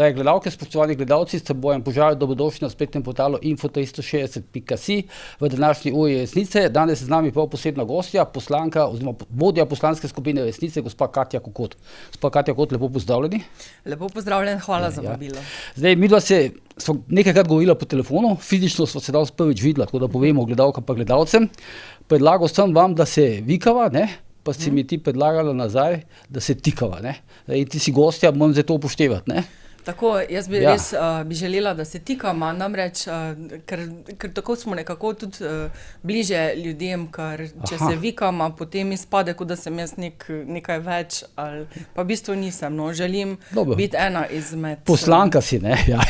Drage gledalke, spoštovani gledalci, s Bojan Požar, dobrodošli na spletnem portalu info360.si. V današnji uri Resnice danes je z nami prav posebna gostja, poslanka oziroma vodja poslanske skupine Resnice, gospa Katja Kokot. Gospa Katja Kokot, lepo pozdravljeni. Lepo pozdravljen, hvala za vabilo. Zdaj, midva smo nekajkrat govorila po telefonu, fizično smo se danes prvič videla, tako da povemo gledalkam pa gledalcem. Predlagal sem vam, da se vikava, ne? Pa si mi ti predlagala nazaj, da se tikava, ne? In ti si gostja, moram zdaj to upoštevati, ne? Tako, jaz bi res bi želela, da se tikama, namreč, ker tako smo nekako tudi bliže ljudem, ker če se vikama, potem izpade, kot da sem jaz nekaj več, ali pa v bistvu nisem, no, želim biti ena izmed... Poslanka si, ne? Ja.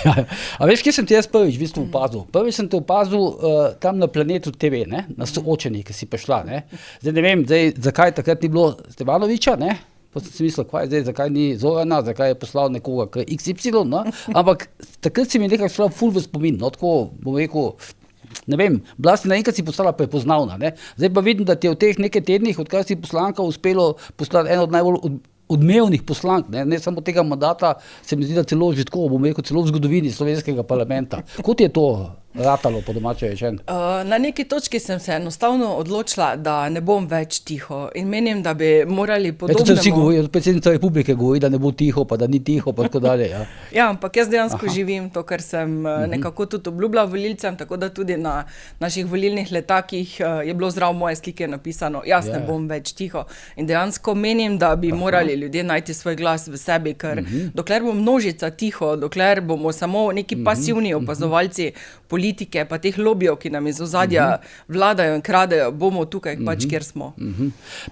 A veš, kje sem te jaz prvič v bistvu opazil? Prvič sem te opazil tam na Planetu TV, ne? Na Soočenjih, ki si prišla, ne? Zdaj ne vem, zakaj takrat ni bilo Stevanoviča, ne? Pa sem si mislil, zakaj ni Zorana, zakaj je poslal nekoga k XY, no? Ampak takrat si mi nekaj šla ful v spomin, no, tako bom rekel, ne vem, bila si naenkrat si postala prepoznavna, ne? Zdaj pa vidim, da ti je v teh nekaj tednih, odkar si poslanka, uspelo postati eno od najbolj odmevnih poslank, ne samo tega mandata, se mi zdi, da celo že tako, bom rekel, celo v zgodovini slovenskega parlamenta. Kot je to ratalo, po domače rečeno? Na neki točki sem se enostavno odločila, da ne bom več tiho in menim, da bi morali podobnemu... To vsi govorijo, predsednica republike govori, da ne bo tiho, pa da ni tiho, pa tako dalje. Ja, ampak jaz dejansko živim to, kar sem nekako tudi obljubila volilcem, tako da tudi na naših volilnih letakih je bilo zrav moje slike napisano, jaz ne bom več tiho. In dejansko menim, da bi morali ljudje najti svoj glas v sebi, ker dokler bo množica tiho, dokler bomo samo neki pasivni opazovalci politike, pa teh lobijev, ki nam iz ozadja vladajo in kradejo, bomo tukaj pač, kjer smo.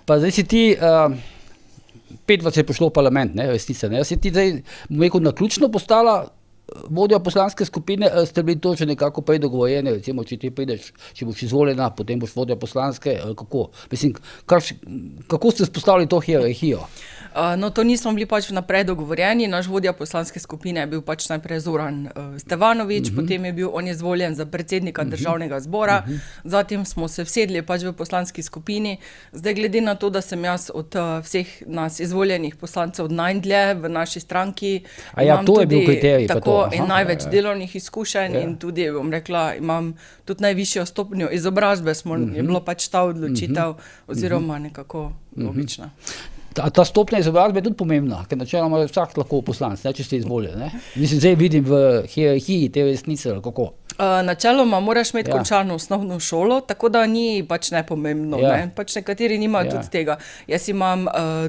Pa zdaj si ti, 5 vas je prišlo v parlament, ne, Resnice, ne, si ti zdaj, bom rekel, naključno postala vodja poslanske skupine, ste bili to že nekako prej dogovorjeni, recimo, če ti prideš, če boš izvoljena, potem boš vodja poslanske, kako? Mislim, kako ste spostavili to hierarhijo? No, to nismo bili pač vnaprej dogovorjeni, naš vodja poslanske skupine je bil pač najprej Zoran Stevanovič, potem je bil on izvoljen za predsednika državnega zbora, zatem smo se vsedli pač v poslanski skupini, zdaj glede na to, da sem jaz od vseh nas izvoljenih poslancev najdlje v naši stranki, imam to je bil kriterij, tako in največ delovnih izkušenj in tudi, bom rekla, imam tudi najvišjo stopnjo izobrazbe, je bilo pač ta odločitev oziroma nekako logična. Ta stopnja izobrazbe je tudi pomembna, ker načeloma vsak lahko poslanec, če ste izvoljeni. Mislim, zdaj vidim v hierarhiji te Resnice, kako? Načeloma moraš imeti končano osnovno šolo, tako da ni pač nepomembno. Pač nekateri nimajo tudi tega. Jaz imam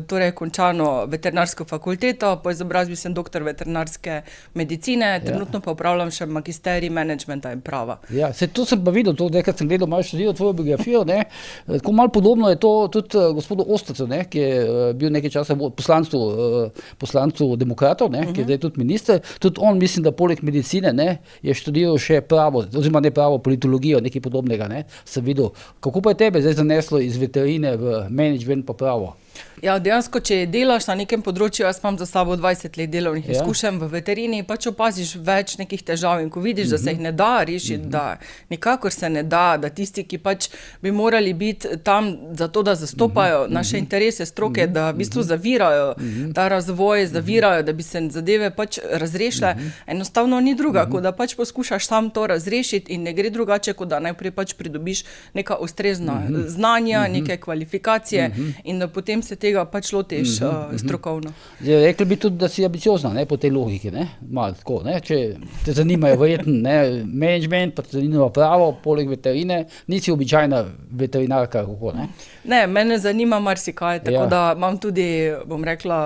torej končano veterinarsko fakulteto, po izobrazbi sem doktor veterinarske medicine, trenutno pa upravljam še magisterij menedžmenta in prava. Ja, to sem pa videl, nekaj sem gledal, malo študiral tvojo biografijo, ne, tako malo podobno je to tudi gospodu Ostercu, ne, ki je bil nekaj časa poslancu demokratov, ne, ki je zdaj tudi minister, tudi on, mislim, da poleg medicine, ne, je študiral še pravo, oziroma ne pravo, politologijo, nekaj podobnega, ne, sem videl. Kako pa je tebe zdaj zaneslo iz veterine v menedžment pa pravo? Ja, dejansko, če delaš na nekem področju, jaz imam za sabo 20 let delovnih izkušenj v veterini, pač opaziš več nekih težav in ko vidiš, da se jih ne da rešiti, da nikakor se ne da, da tisti, ki pač bi morali biti tam zato, da zastopajo naše interese stroke, da v bistvu zavirajo ta razvoj, zavirajo, da bi se zadeve pač razrešile, enostavno ni druga, kot da pač poskušaš sam to razrešiti in ne gre drugače, kot da najprej pač pridobiš neka ustrezna znanja, neke kvalifikacije in da potem se tega pač lotiš strokovno. Rekli bi tudi, da si ambiciozna, ne, po tej logiki, ne, malo tako, ne, če te zanimajo verjetno, ne, menedžment, pa te zanima pravo, poleg veterine, nisi običajna veterinarka, kako, ne? Ne, mene zanima marsikaj, tako da imam tudi, bom rekla,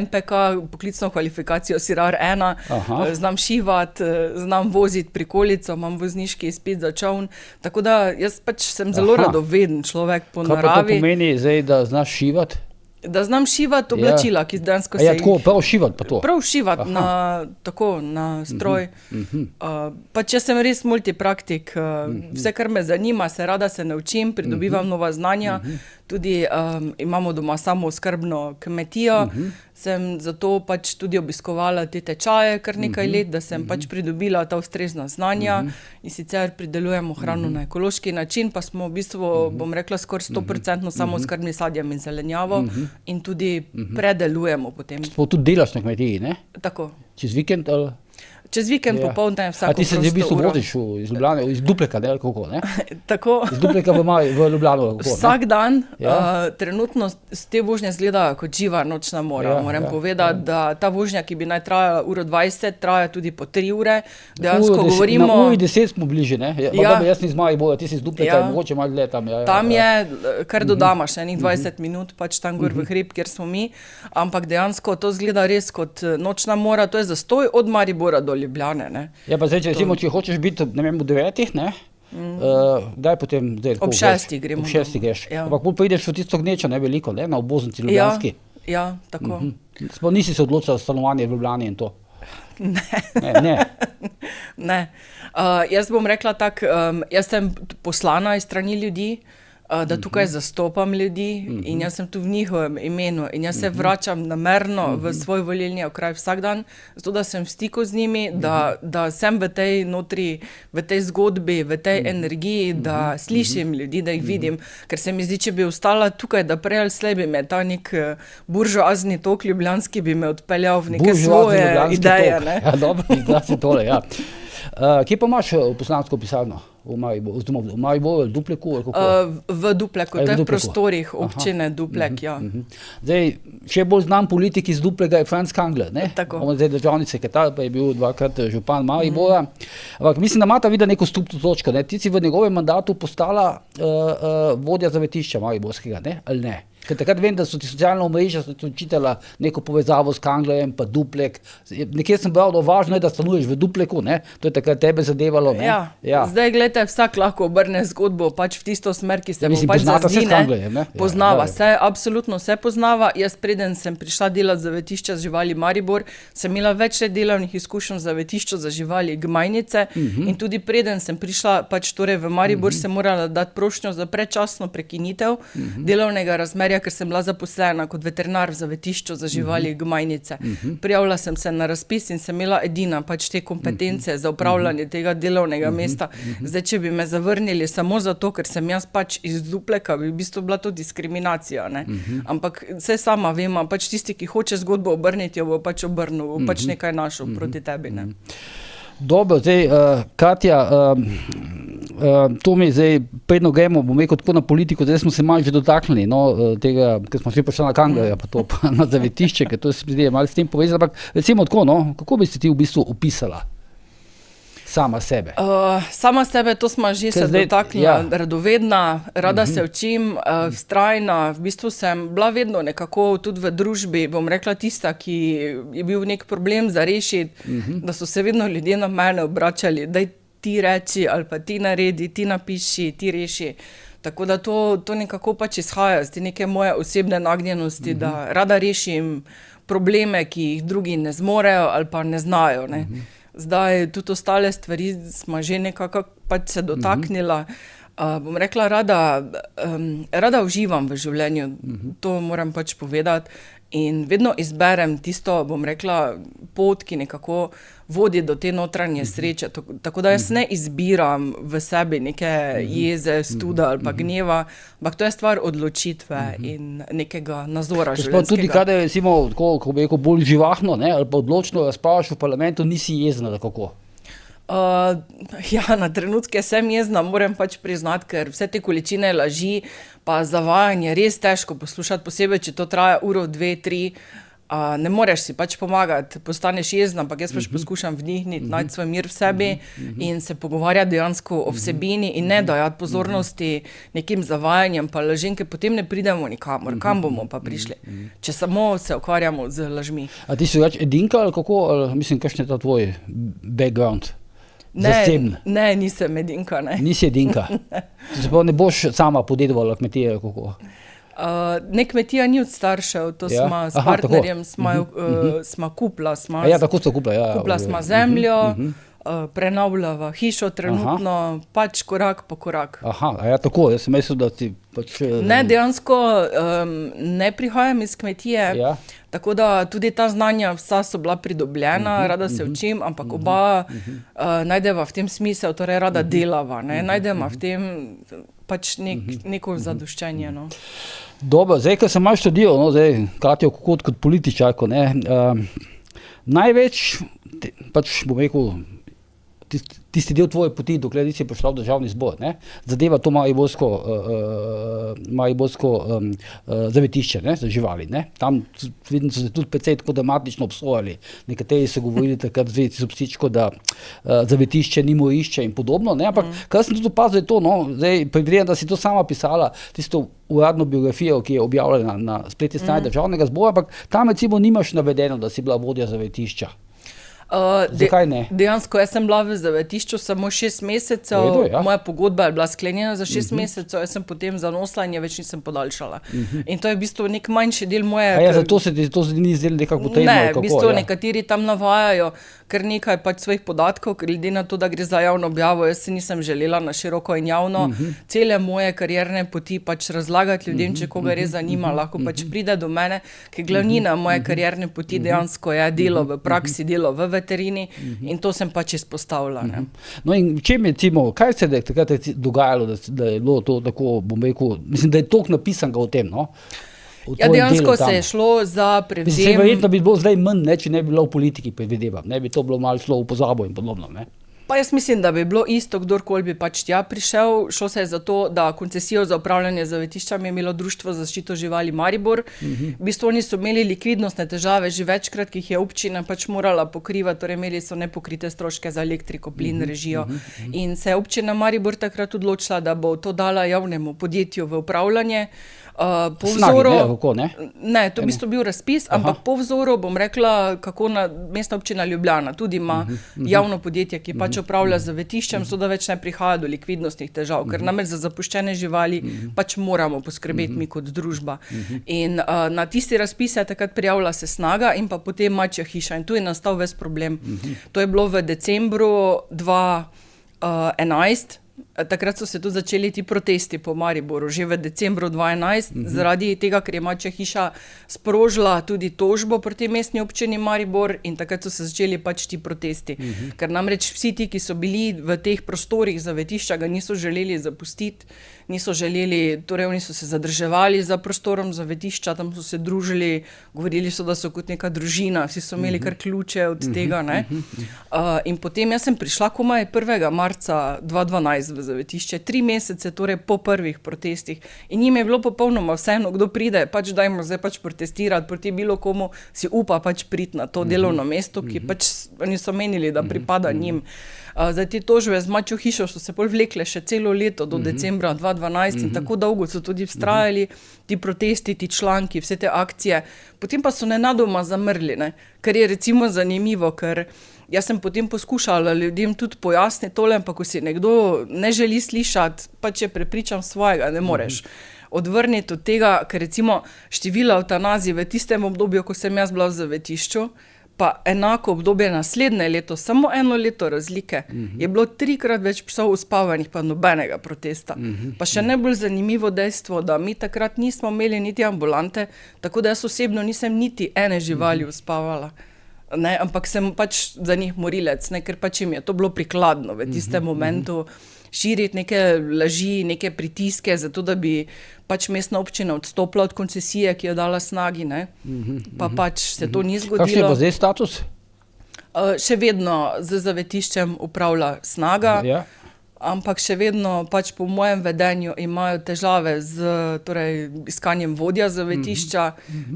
MPK, poklicno kvalifikacijo SIRAR 1, znam šivati, znam voziti prikolico, imam vozniški izpit za čoln, tako da jaz pač sem zelo radoveden človek po naravi. Kaj pa to pomeni zdaj, da znaš šivati? Da znam šivati oblačila, ki dejansko se jih... tako, prav šivati pa to? Prav šivati, na stroj. Pač jaz sem res multipraktik, vse, kar me zanima, rada se naučim, pridobivam nova znanja, tudi imamo doma samooskrbno kmetijo, sem zato pač tudi obiskovala te tečaje kar nekaj let, da sem pač pridobila ta ustrezna znanja in sicer pridelujemo hrano na ekološki način, pa smo v bistvu, bom rekla, skoraj 100% samooskrbni sadjem in zelenjavo in tudi predelujemo potem. Tudi delaš na kmetiji, ne? Tako. Čez vikend ali? Čez vikend popoldne vsako A ti se v bistvu uro. voziš iz Ljubljane, iz Dupleka, ne, ali kako, ne? Tako. Iz Dupleka v Ljubljano, kako, ne? Vsak dan, trenutno te vožnje izgledajo kot živa nočna mora. Moram povedati, da ta vožnja, ki bi naj trajala 1:20, traja tudi po 3 ure. Dejansko govorimo... Na 1:10 smo bliže, ne? Jaz nisem iz Maribora, ti si iz Dupleka, mogoče malo dlje tam. Tam je, kar dodama še enih 20 minut, pač tam gor v hrib, kjer smo mi, ampak dejansko to izgleda res kot nočna mora, to je zastoj od Maribora do Ljubljane, ne. Ja, pa zdaj, če hočeš biti, ne vem, v 9, ne, daj potem... Ob 6 gremo. Ob 6 greš. Ampak pol prideš v tisto gnečo, ne, veliko, ne, na obvoznici Ljubljanski. Ja, tako. Sploh nisi se odločila za stanovanje v Ljubljani in to? Ne. Jaz bom rekla tako, jaz sem poslana iz strani ljudi, da tukaj zastopam ljudi in jaz sem tu v njihovem imenu in jaz se vračam namerno v svoj volilni okraj vsak dan, zato da sem v stiku z njimi, da sem v tej notri, v tej zgodbi, v tej energiji, da slišim ljudi, da jih vidim, ker se mi zdi, če bi ostala tukaj, da prej ali slej bi me ta nek buržoazni tok ljubljanski bi me odpeljal v neke svoje ideje. Ja, dobro, izglasi tole, ja. Kje pa imaš poslansko pisarno? V Mariboru, v Dupleku? V Dupleku, to je v prostorih občine Duplek, ja. Zdaj, še bolj znan politik iz Duplega je Franc Kangler, ne? Tako. On je zdaj državni sekretar, pa je bil 2-krat župan Maribora. Ampak mislim, da imata videla neko skupno točko, ne? Ti si v njegovem mandatu postala vodja zavetišča mariborskega, ne? Ali ne? Ker takrat vem, da so ti socialna omrežja očitala neko povezavo s Kanglerjem, pa Duplek. Nekje sem bral, da važno je, da stanuješ v Dupleku, ne? To je takrat tebe zadevalo, ne? Ja. Zdaj, gledajte, vsak lahko obrne zgodbo pač v tisto smer, ki se mu pač zazdi, ne? Poznava se, absolutno se poznava. Jaz preden sem prišla delati zavetišča za živali Maribor, sem imela več delovnih izkušenj v zavetišču za živali Gmajnice in tudi preden sem prišla pač torej v Maribor, sem morala dati prošnjo za predčasno prekinitev delovnega razmerja, ker sem bila zaposlena kot veterinar v zavetišču za živali Gmajnice. Prijavila sem se na razpis in sem imela edina pač te kompetence za upravljanje tega delovnega mesta. Zdaj, če bi me zavrnili samo zato, ker sem jaz pač iz Dupleka, bi v bistvu bila to diskriminacija, ne. Ampak vse sama vem, pač tisti, ki hoče zgodbo obrniti, jo bo pač obrnil, bo pač nekaj našel proti tebi, ne. Dobro, zdaj, Katja, to mi zdaj, predno gremo, bom rekel tako na politiko, zdaj smo se malo že dotaknili, no, tega, ker smo še prišli na Kanglerja, pa to, pa na zavetišče, ker to se mi zdi malo s tem povezano, ampak recimo tako, no, kako bi se ti v bistvu opisala sama sebe? Sama sebe, to smo že se dotaknila, radovedna, rada se učim, vztrajna, v bistvu sem bila vedno nekako tudi v družbi, bom rekla tista, ki je bil nek problem za rešiti, da so se vedno ljudje na mene obračali, daj ti reči ali pa ti naredi, ti napiši, ti reši. Tako da to nekako pač izhaja iz te neke moje osebne nagnjenosti, da rada rešim probleme, ki jih drugi ne zmorejo ali pa ne znajo, ne. Zdaj, tudi ostale stvari smo že nekako pač se dotaknila. Bom rekla, rada uživam v življenju, to moram pač povedati. In vedno izberem tisto, bom rekla, pot, ki nekako vodi do te notranje sreče. Tako da jaz ne izbiram v sebi neke jeze, studa ali pa gneva, ampak to je stvar odločitve in nekega nazora življenjskega. Tudi kadar recimo, ko bi rekel, bolj živahno, ne, ali pa odločno razpravljaš v parlamentu, nisi jezna, kako? Ja, na trenutke sem jezna, moram pač priznati, ker vse te količine laži pa zavajanje res težko poslušati, posebej, če to traja 1, 2, 3, ne moreš si pač pomagati, postaneš jezna, ampak jaz pač poskušam vdihniti, najti svoj mir v sebi in se pogovarjati dejansko o vsebini in ne dajati pozornosti nekim zavajanjem pa lažem, ker potem ne pridemo nikamor, kam bomo pa prišli, če samo se ukvarjamo z lažmi. A ti si več edinka ali kako, ali mislim, kakšen je ta tvoj background? Ne, nisem edinka, ne. Nisi edinka? Se pa ne boš sama podedovala kmetije, kako? Ne, kmetija ni od staršev, to smo s partnerjem, smo kupla. Ja, tako ste kupla, ja. Kupla smo zemljo, prenavljava hišo trenutno, pač korak po korak. Ja, tako, jaz sem mislil, da ti pač... Ne, dejansko ne prihajam iz kmetije, tako da tudi ta znanja vsa so bila pridobljena, rada se učim, ampak oba najdeva v tem smisel, torej rada delava, ne, najdeva v tem pač neko zadoščenje, no. Dobro, zdaj, ko sem malo študiral, no, zdaj, Katjo, kot političarko, ne, Največ, pač bom rekel, tisti del tvoje poti, dokler nisi prišla v državni zbor, ne, zadeva to mariborsko zavetišče, ne, za živali, ne. Tam vidim, so se tudi precej tako dramatično obsojali. Nekateri so govorili takrat v zvezi s psičko, da zavetišče ni morišče in podobno, ne, ampak kar sem tudi opazil je to, no, zdaj predvidevam, da si to sama pisala, tisto uradno biografijo, ki je objavljena na spletni strani državnega zbora, ampak tam recimo nimaš navedeno, da si bila vodja zavetišča. Zakaj ne? Dejansko, jaz sem bila v zavetišču samo 6 mesecev, moja pogodba je bila sklenjena za 6 mesecev, jaz sem potem zanosla in je več nisem podaljšala. In to je v bistvu nek manjši del moje... zato se ti to ni zdelo nekako potrebno? Ne, v bistvu nekateri tam navajajo kar nekaj pač svojih podatkov, ker glede na to, da gre za javno objavo, jaz se nisem želela na široko in javno cele moje karierne poti pač razlagati ljudem, če koga res zanima, lahko pač pride do mene, ker glavnina moje karierne poti dejansko je delo v praksi, delo v veterini in to sem pač izpostavila. Ne. No in čem je, recimo, kaj se je takrat dogajalo, da je bilo to tako, bom rekel, mislim, da je toliko napisanega o tem, no? Ja, dejansko se je šlo za prevzem... Verjetno bi bilo zdaj manj, ne, če ne bi bilo v politiki, predvidevam, ne bi to bilo malo šlo v pozabo in podobno, ne? Pa jaz mislim, da bi bilo isto, kdorkoli bi pač tja prišel. Šlo se je za to, da koncesijo za upravljanje zavetiščami je imelo Društvo za zaščito živali Maribor. V bistvu oni so imeli likvidnostne težave že večkrat, ki jih je občina pač morala pokrivati, torej imeli so nepokrite stroške za elektriko, plin, režijo. In se je občina Maribor takrat odločila, da bo to dala javnemu podjetju v upravljanje. Po vzoru, ne, to v bistvu bil razpis, ampak po vzoru bom rekla, kako Mestna občina Ljubljana tudi ima javno podjetje, ki pač upravlja z zavetiščem, so da več ne prihaja do likvidnostnih težav, ker namreč za zapuščene živali pač moramo poskrbeti mi kot družba. In na tisti razpis je takrat prijavila se Snaga in pa potem Mačja hiša in tu je nastal ves problem. To je bilo v decembru 2011. Takrat so se tudi začeli ti protesti po Mariboru, že v decembru 2011, zaradi tega, ker je Mačja hiša sprožila tudi tožbo proti Mestni občini Maribor in takrat so se začeli pač ti protesti. Ker namreč vsi ti, ki so bili v teh prostorih zavetišča, ga niso želeli zapustiti, niso želeli, torej oni so se zadrževali za prostorom zavetišča, tam so se družili, govorili so, da so kot neka družina, vsi so imeli kar ključe od tega, ne. In potem jaz sem prišla komaj 1. marca 2012 v zavetišče, 3 mesece torej po prvih protestih in njim je bilo popolnoma vseeno, kdo pride, pač dajmo zdaj pač protestirati proti bilo komu si upa pač priti na to delovno mesto, ki pač oni so menili, da pripada njim. Zdaj te tožbe z Mačjo hišo so se bolj vlekle še celo leto do decembra 2012 in tako dolgo so tudi vztrajali ti protesti, ti članki, vse te akcije. Potem pa so nenadoma zamrli, ne, kar je recimo zanimivo, ker jaz sem potem poskušala ljudem tudi pojasniti tole, ampak ko si nekdo ne želi slišati, pač je prepričan svojega, ne moreš odvrniti od tega, ker recimo število evtanazij v tistem obdobju, ko sem jaz bila v zavetišču, pa enako obdobje naslednje leto, samo 1 leto razlike, je bilo 3-krat več psov uspavanih, pa nobenega protesta. Pa še najbolj zanimivo dejstvo, da mi takrat nismo imeli niti ambulante, tako da jaz osebno nisem niti ene živali uspavala. Ne, ampak sem pač za njih morilec, ne, ker pač jim je to bilo prikladno v tistem momentu širiti neke laži, neke pritiske, zato da bi pač mestna občina odstopila od koncesije, ki jo dala Snagi, ne. Pa pač se to ni zgodilo. Kakšen je pa zdaj status? Še vedno z zavetiščem upravlja Snaga, ampak še vedno pač po mojem vedenju imajo težave z iskanjem vodja zavetišča,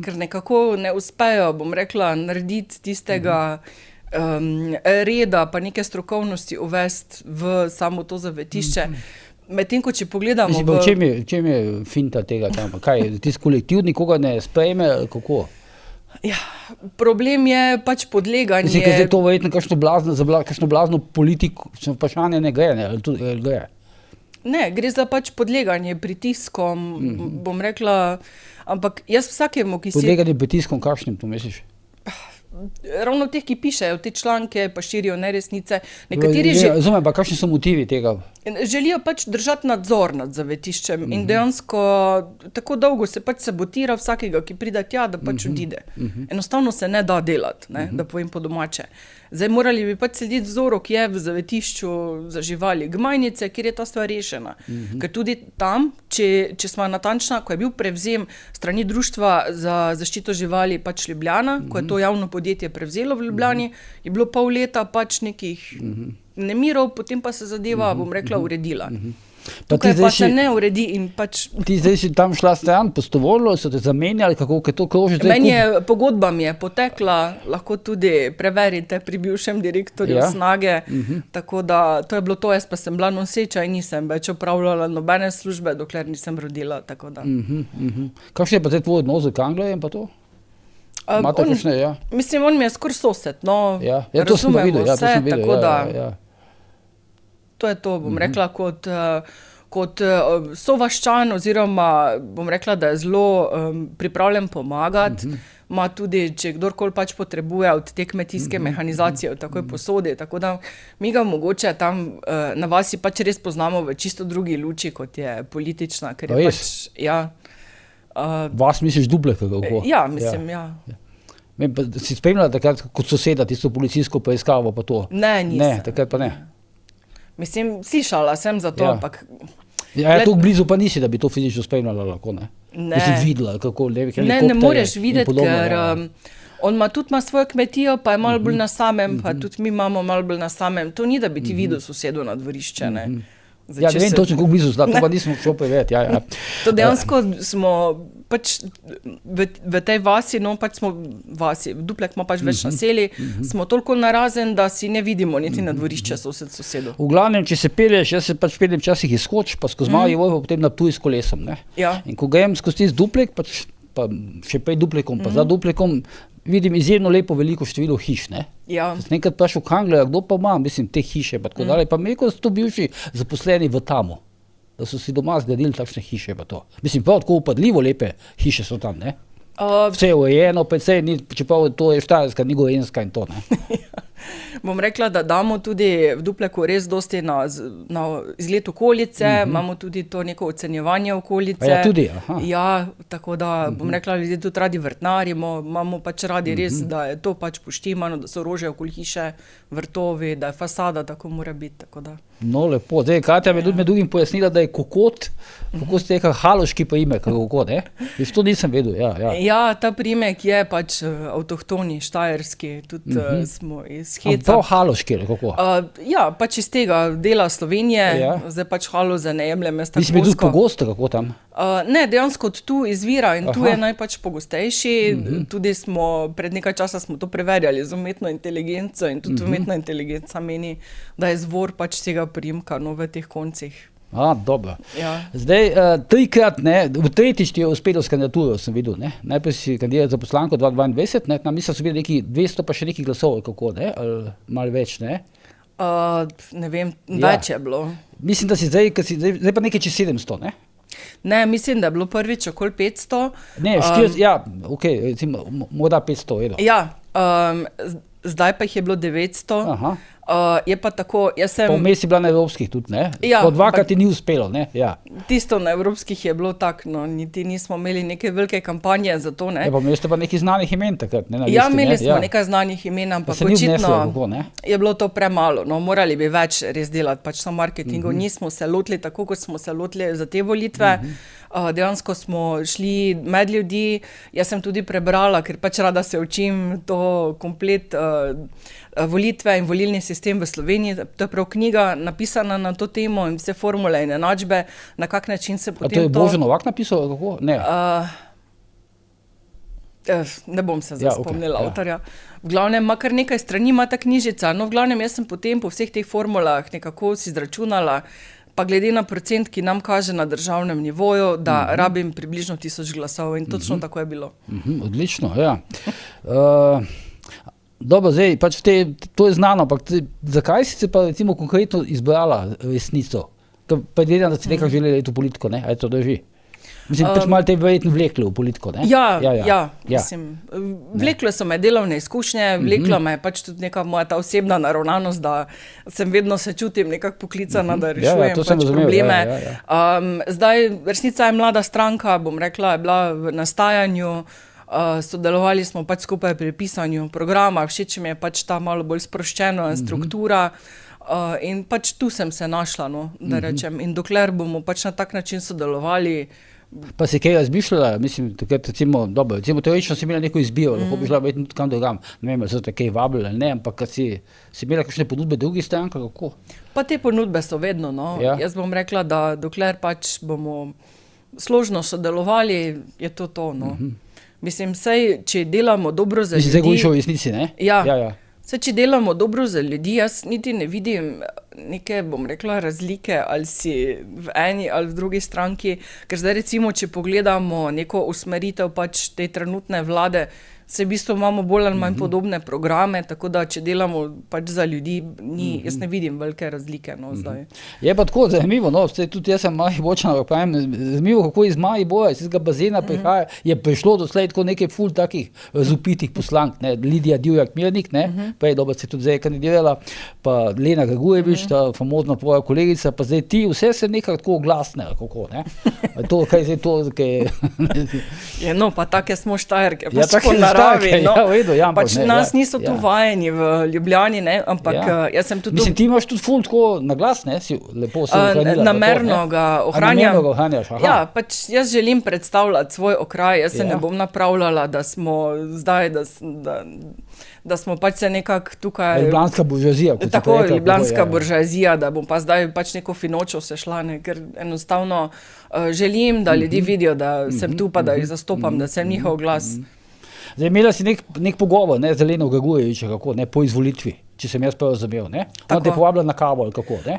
ker nekako ne uspejo, bom rekla, narediti tistega reda pa neke strokovnosti uvesti v samo to zavetišče. Medtem ko če pogledamo v čem je finta tega tam? Kaj, tisti kolektiv nikoga ne sprejme, kako? Ja, problem je pač podleganje. Mislim, ker je to verjetno kakšno blazno politiko, vprašanje ne gre, ne, ali tudi gre? Ne, gre za pač podleganje pritiskom, bom rekla, ampak jaz vsakemu, ki si... Podleganje pritiskom, kakšnim to misliš? Ravno teh, ki pišejo te članke, pa širijo neresnice. Razumem, pa kakšni so motivi tega? Želijo pač držati nadzor nad zavetiščem in dejansko tako dolgo se pač sabotira vsakega, ki pride tja, da pač odide. Enostavno se ne da delati, ne, da povem po domače. Zdaj morali bi pač slediti vzoru, ki je v zavetišču za živali Gmajnice, kjer je ta stvar rešena. Ker tudi tam, če smo natančna, ko je bil prevzem strani Društva za zaščito živali pač Ljubljana, ko je to javno podjetje prevzelo v Ljubljani, je bilo pol leta pač nekih nemirov, potem pa se zadeva, bom rekla, uredila. Tukaj pa se ne uredi in pač... Ti zdaj si tam šla stran, prostovoljno, so te zamenjali, kako to kroži? Pogodba mi je potekla, lahko tudi preverite pri bivšem direktorju Snage, tako da to je bilo to, jaz pa sem bila noseča in nisem več opravljala nobene službe, dokler nisem rodila, tako da. Kakšen je pa zdaj tvoj odnos z Kanglerjem pa to? Mislim, on mi je skoraj sosed, no, razumemo vse, tako da... To je to, bom rekla, kot sovaščan oziroma bom rekla, da je zelo pripravljen pomagati, ima tudi, če kdorkoli pač potrebuje od te kmetijske mehanizacije, takoj posodi, tako da mi ga mogoče tam na vasi pač res poznamo v čisto drugi luči, kot je politična, ker je pač, Vas misliš Dupleka, kako? Ja, mislim, Si spremljala takrat kot soseda tisto policijsko preiskavo pa to? Ne, nisem. Ne, takrat pa ne. Mislim, slišala sem za to, ampak... Tako blizu pa nisi, da bi to fizično spremljala lahko, ne? Ne. Mislim, videla, kako Ne moreš videti, ker on ima svojo kmetijo, pa je malo bolj na samem, pa tudi mi imamo malo bolj na samem. To ni, da bi ti videl sosedu na dvorišče, ne? Ne vem točno, kako blizu to pa nismo šel preveriti, To dejansko smo pač v tej vasi, no pač smo vasi, Duplek ima pač več naselij, smo toliko narazen, da si ne vidimo niti na dvorišče sosedu. V glavnem, če se pelješ, jaz se pač peljem včasih izskoč, pa skozi Marje Vojvo, potem na Ptuj s kolesom, ne? In ko grem skozi Duplek, pač pa še prej Duplekom, pa za Duplekom, vidim izjemno lepo veliko število hiš, ne? Sem enkrat vprašal Kanglerja, kdo pa ima, mislim, te hiše, pa tako dalje, pa mi rekel, da so to bivši zaposleni v Tamu, da so si doma zgradili takšne hiše pa to. Mislim, prav tako upadljivo lepe hiše so tam, ne? Vse je urejeno, precej, čeprav to je Štajerska, ni Gorenjska in to, ne? Bom rekla, da damo tudi v Dupleku res dosti na izgled okolice, imamo tudi to neko ocenjevanje okolice. Ja, tudi, tako da, bom rekla, ljudje tudi radi vrtnarimo, imamo pač radi res, da je to pač poštimano, da so rože okoli hiše, vrtovi, da je fasada, tako mora biti, tako da. No, lepo. Zdaj, Katja mi je tudi med drugim pojasnila, da je Kokot, kako ste rekli, haloški priimek, kako, ne? To nisem vedel, ta priimek je pač avtohtoni, štajerski, tudi smo iz Heca. Prav haloški, kako? Pač iz tega dela Slovenije, zdaj pač Haloze ne jemljem jaz tako gosko. Mislim, je tudi pogosto, kako tam? Ne, dejansko od tu izvira in tu je najpač pogostejši, tudi pred nekaj časa smo to preverjali z umetno inteligenco in tudi umetna inteligenca meni, da je izvor pač tega priimka, no, v teh koncih. Dobro. Zdaj, trikrat, ne, v tretjič ti je uspelo s kandidaturo, sem videl, ne, najprej si kandidat za poslanko 2022, ne, tam mislim, so bili neki 200 pa še neki glasov, kako, ne, ali malo več, ne? Ne vem, več je bilo. Mislim, da si zdaj pa nekaj čez 700, ne? Ne, mislim, da je bilo prvič okoli 500. Ne, 40, okej, recimo, morda 500, edo. Zdaj pa jih je bilo 900. Je pa tako, jaz sem... Pa vmes si bila na evropskih tudi, ne? Po dvakrat ti ni uspelo, ne? Tisto na evropskih je bilo tak, no, niti nismo imeli neke velike kampanje za to, ne? Pa imeli ste pa nekih znanih imen takrat, ne? Imeli smo nekaj znanih imen, ampak očitno je bilo to premalo, no, morali bi več res delati, pač na marketingu, nismo se lotili tako, kot smo se lotili za te volitve, dejansko smo šli med ljudi, jaz sem tudi prebrala, ker pač rada se učim to komplet volitve in volilni sistem v Sloveniji, to je prav knjiga napisana na to temo in vse formule in enačbe, na kak način se potem to... A to je Božo Novak napisal, kako? Ne. Ne bom se zdaj spomnila avtorja. V glavnem, ima kar nekaj strani, ima ta knjižica, no v glavnem, jaz sem potem po vseh teh formulah nekako si izračunala, pa glede na procent, ki nam kaže na državnem nivoju, da rabim približno 1000 glasov in točno tako je bilo. Odlično, Dobro, zdaj, pač to je znano, ampak zakaj si se pa recimo konkretno izbrala resnico? Predvidevam, da si nekako želela iti v politiko, ne? A je to drži? Mislim, pač malo te verjetno vleklo v politiko, ne? Mislim, vleklo so me delovne izkušnje, vleklo me pač tudi neka moja ta osebna naravnanost, da sem vedno se čutim nekako poklicana, da rešujem pač probleme. Zdaj, Resnica je mlada stranka, bom rekla, je bila v nastajanju, Sodelovali smo pač skupaj pri pisanju programa, všeč mi je pač ta malo bolj sproščena struktura. In pač tu sem se našla, no, da rečem. In dokler bomo pač na tak način sodelovali. Pa si kaj razmišljala, mislim, takrat recimo teoretično si imela neko izbiro, lahko bi šla vedno kam drugam, ne vem, ali so te kaj vabili ali ne, ampak si imela kakšne ponudbe drugih strank, kako? Pa te ponudbe so vedno, no. Ja. Jaz bom rekla, da dokler pač bomo složno sodelovali, je to, no. Mislim, saj, če delamo dobro za ljudi... Zdaj govoriš o resnici, ne? Ja. Saj, če delamo dobro za ljudi, jaz niti ne vidim neke, bom rekla, razlike, ali si v eni ali v drugi stranki, ker zdaj recimo, če pogledamo neko usmeritev pač te trenutne vlade, se v bistvu imamo bolj ali manj podobne programe, tako da, če delamo pač za ljudi, jaz ne vidim velike razlike, no, zdaj. Je pa tako zanimivo, no, tudi jaz sem Mariborčan, zanimivo, kako iz Maribora, iz tega bazena prihaja, je prišlo doslej tako nekaj ful takih razvpitih poslank, ne, Lidija Divjak-Mirnik, ne, prej dobro se tudi zdaj kandidirala, pa Lena Grgurevič, ta famozna tvoja kolegica, pa zdaj ti, vse se nekako tako glasne, kako, ne. To, kaj zdaj to, kaj... No, pa take smo Štajerke, pa tako naravi, no. Pač nas niso tu vajeni v Ljubljani, ne, ampak jaz sem tudi... Mislim, ti imaš tudi ful tako na glas, ne, si lepo se ohranila. Namerno ga ohranjam. Namerno ga ohranjaš, aha. Ja, pač jaz želim predstavljati svoj okraj, jaz se ne bom napravljala, da smo zdaj, da smo pač se nekako tukaj... Ljubljanska buržoazija, kot si tako, rekla. Ljubljanska buržoazija, da bom pa zdaj pač neko finočo se šla, ne, ker enostavno želim, da ljudi vidijo, da sem tu, pa da jih zastopam, da sem njihov glas. Zdaj, imela si nek pogovor, ne, z Leno Grgurevič, kako, ne, po izvolitvi, če sem jaz prav razumel, ne? Ona te je povabila na kavo, ali kako, ne?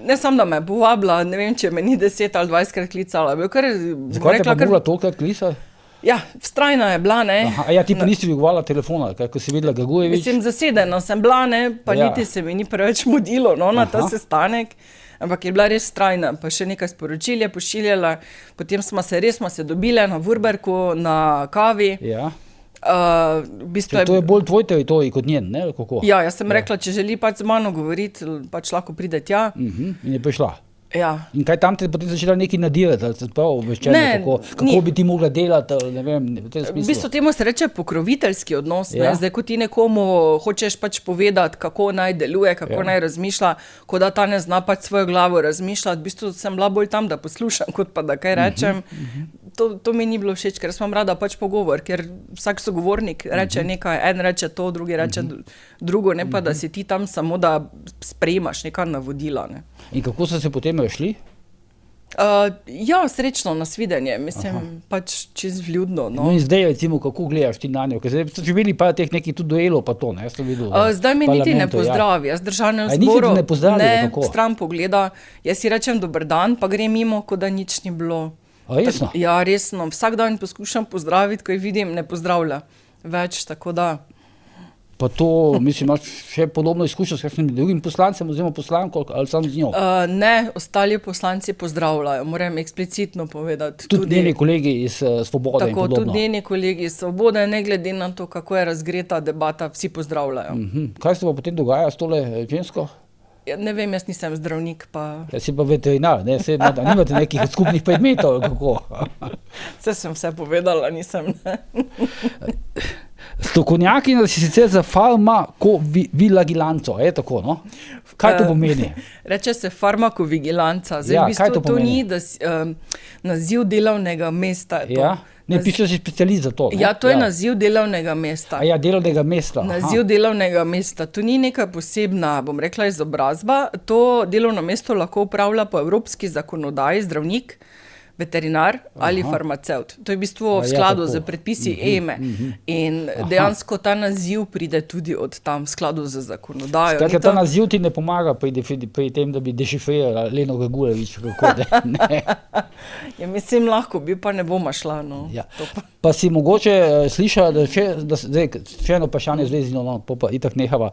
Ne samo, da me je povabila, ne vem, če me ni 10 ali 20krat klicala, zakaj te pa mogla tolikrat klicati? Ja, vztrajna je bila, ne. Aha, ja, ti pa nisi dvigovala telefona, ko si videla Grgurevič? Mislim, zasedena sem bila, ne, pa niti se mi ni preveč mudilo, no, na ta sestanek, ampak je bila res vztrajna, pa še nekaj sporočil je pošiljala, potem smo se dobile na Vurberku, na kavi. Ja. V bistvu to je bolj tvoj teritorij kot njen, ne, kako? Ja, jaz sem rekla, če želi pač z mano govoriti, pač lahko pride tja. In je prišla. Ja. In kaj tam te potem začela nekaj nadirati, ali se prav obveščene, kako bi ti mogla delati, ne vem, v tem smislu? V bistvu temu se reče pokroviteljski odnos, ne, zdaj, ko ti nekomu hočeš pač povedati, kako naj deluje, kako naj razmišlja, ko da ta ne zna pač svojo glavo razmišljati, v bistvu sem bila bolj tam, da poslušam, kot pa da kaj rečem. To mi ni bilo všeč, ker sem rada pač pogovor, ker vsak sogovornik reče nekaj, en reče to, drugi reče drugo, ne pa da si ti tam samo, da sprejemaš neka navodila, ne. In kako so se potem rešli? Ja, srečno nasvidenje, mislim, pač čez vljudno, no. No in zdaj, recimo, kako gledaš ti na njo, ker zdaj so živeli pa teh nekih tudi duelov pa to, ne, jaz sem videl. Zdaj me niti ne pozdravi, jaz državnem zboru ne stran pogleda, jaz si rečem dober dan, pa gre mimo, kot da nič ni bilo. A resno? Ja, resno, vsak dan poskušam pozdraviti, ko jih vidim, ne pozdravlja več, tako da. Pa to, mislim, imaš še podobno izkušnjo s kakšnim drugim poslancem oziroma poslanko ali samo z njo? Ne, ostali poslanci pozdravljajo, moram eksplicitno povedati. Tudi njeni kolegi iz Svobode in podobno? Tako, tudi njeni kolegi iz Svobode, ne glede na to, kako je razgreta debata, vsi pozdravljajo. Kaj se pa potem dogaja s tole žensko? Ja, ne vem, jaz nisem zdravnik, pa... Ja, si pa veterinar, ne, nimate nekih skupnih predmetov, kako? Sem vse povedala, nisem, ne. Strokovnjakinja si sicer za farmakovigilanco, je tako, no? Kaj to pomeni? Reče se farmakovigilanca, zdaj v bistvu to ni naziv delovnega mesta. Ja, ne, piše si specialist za to. Ja, to je naziv delovnega mesta. Ja, delovnega mesta. Naziv delovnega mesta, to ni neka posebna, bom rekla, izobrazba, to delovno mesto lahko upravlja po evropski zakonodaji zdravnik, veterinar ali farmacevt. To je v bistvu v skladu z predpisi EME in dejansko ta naziv pride tudi od tam v skladu z zakonodajo. Skratka, ta naziv ti ne pomaga pri tem, da bi dešifrirala Leno Grgurevič, kako ne? Ja, mislim, lahko bi, pa ne boma šla, no. Pa si mogoče slišala, da zdaj, še eno vprašanje zvezino, no, pa itak nehava,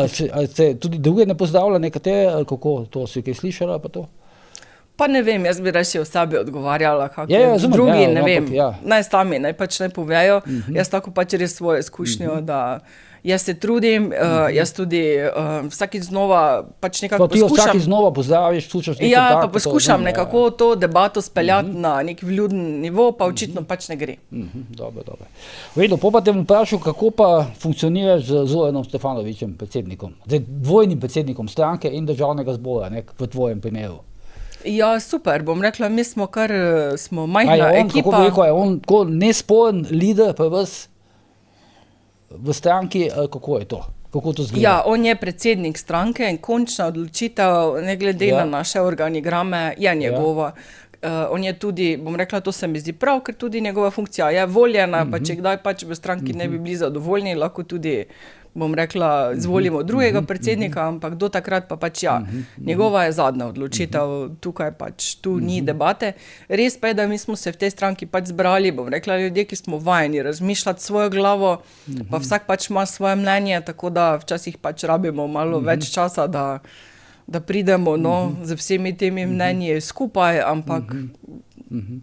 se tudi druge ne pozdravlja nekatere, kako to si kaj slišala, pa to? Pa ne vem, jaz bi reči o sebi odgovarjala, kako razumem, drugi, ja, ne vem, ampak, ja. naj sami, naj pač ne povejo, jaz tako pač res svojo izkušnjo, da jaz se trudim, jaz tudi vsakič znova pač nekako Pa ti poskušam. vsakič znova pozdraviš, slušaš nekaj Ja, tako, pa poskušam to, nekako to debato speljati na nek vljuden nivo, pa očitno pač ne gre. Dobro. V redu, pa te bom vprašal, kako pa funkcioniraš z Zoranom Stefanovićem, predsednikom, zdaj dvojnim predsednikom stranke in državnega zbora, ne, v tvojem primeru. Ja, super, bom rekla, mi smo smo majhna A je on, ekipa. kako bi rekel, je on tako nesporen lider pri vas v stranki, ali kako je to? Kako to zgleda? Ja, on je predsednik stranke in končna odločitev, ne glede na naše organigrame, je njegova. On je tudi, bom rekla, to se mi zdi prav, ker tudi njegova funkcija je voljena, pa če kdaj pač v stranki ne bi bili zadovoljni, lahko tudi, bom rekla, izvolimo drugega predsednika, ampak do takrat pa pač ja, njegova je zadnja odločitev, tukaj pač, tu ni debate. Res pa je, da mi smo se v tej stranki pač zbrali, bom rekla, ljudje, ki smo vajeni razmišljati svojo glavo, pa vsak pač ima svoje mnenje, tako da včasih pač rabimo malo več časa, da pridemo z vsemi temi mnenji skupaj, ampak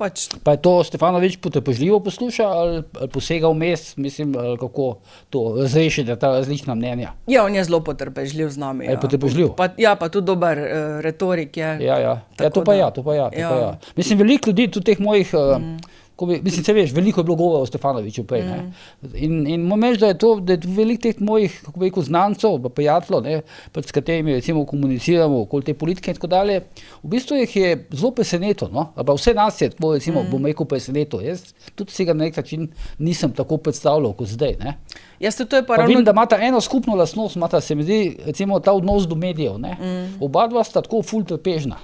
pač... Pa je to Stefanović potrpežljivo posluša ali posega vmes, mislim, ali kako to razrešite, ta različna mnenja? Ja, on je zelo potrpežljiv z nami. Je potrpežljiv? Pa tudi dober retorik je. Ja, to pa ja. Mislim, veliko ljudi, tudi teh mojih, mislim, se veš, veliko je bilo govora o Stefanoviću prej, ne. In moram reči, da je veliko teh mojih, kako bi rekel, znancov, pa prijateljev, ne, s katerimi recimo komuniciramo okoli te politike in tako dalje, v bistvu jih je zelo presenetilo, no, ali pa vse nas je, tako recimo, bom rekel, presenetilo. Jaz tudi se ga na nek način nisem tako predstavljal kot zdaj, ne. Pa vidim, da imata eno skupno lastnost, se mi zdi, recimo, ta odnos do medijev, ne. Oba dva sta tako ful trpežna.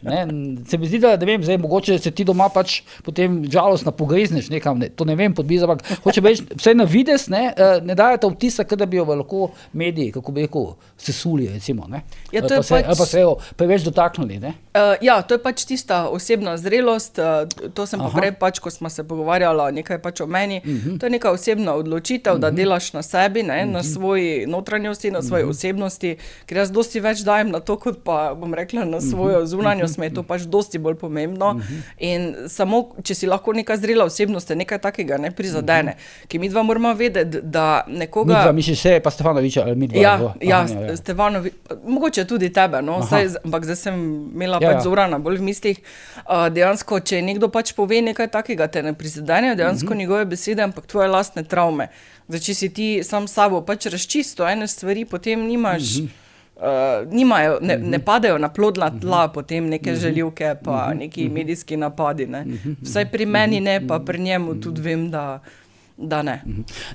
Ne, se mi zdi, da ne vem, zdaj mogoče se ti doma pač potem žalostno pogrezneš nekam, to ne vem, podbiza, ampak hoče reči, vsaj na vides, ne dajete vtisa, da bi jo lahko mediji, kako bi rekel, sesuli, recimo, ne. Ja, ali pa se jo preveč dotaknili, ne. Ja, to je pač tista osebna zrelost, to sem prej pač, ko smo se pogovarjala nekaj pač o meni, to je neka osebna odločitev, da delaš na sebi, ne, na svoji notranjosti, na svoji osebnosti, ker jaz dosti več dajem na to, kot pa, bom rekla, na svojo zunanjost, me je to pač dosti bolj pomembno in samo, če si lahko neka zrela osebnost, nekaj takega ne prizadene, ki mi dva moramo vedeti, da nekoga... Mi dva, misliš se, pa Stefanovića ali mi dva? Ja, Stefanović, mogoče tudi tebe, no, ampak zdaj sem imela pač Zorana bolj v mislih. Dejansko, če nekdo pač pove nekaj takega, te ne prizadene, dejansko njegove besede, ampak tvoje lastne travme. Zdaj, če si ti sam s sabo pač razčisto ene stvari, potem nimaš... ne padejo na plodna tla potem neke žaljivke pa neki medijski napadi, ne. Vsaj pri meni ne, pa pri njemu tudi vem, da ne.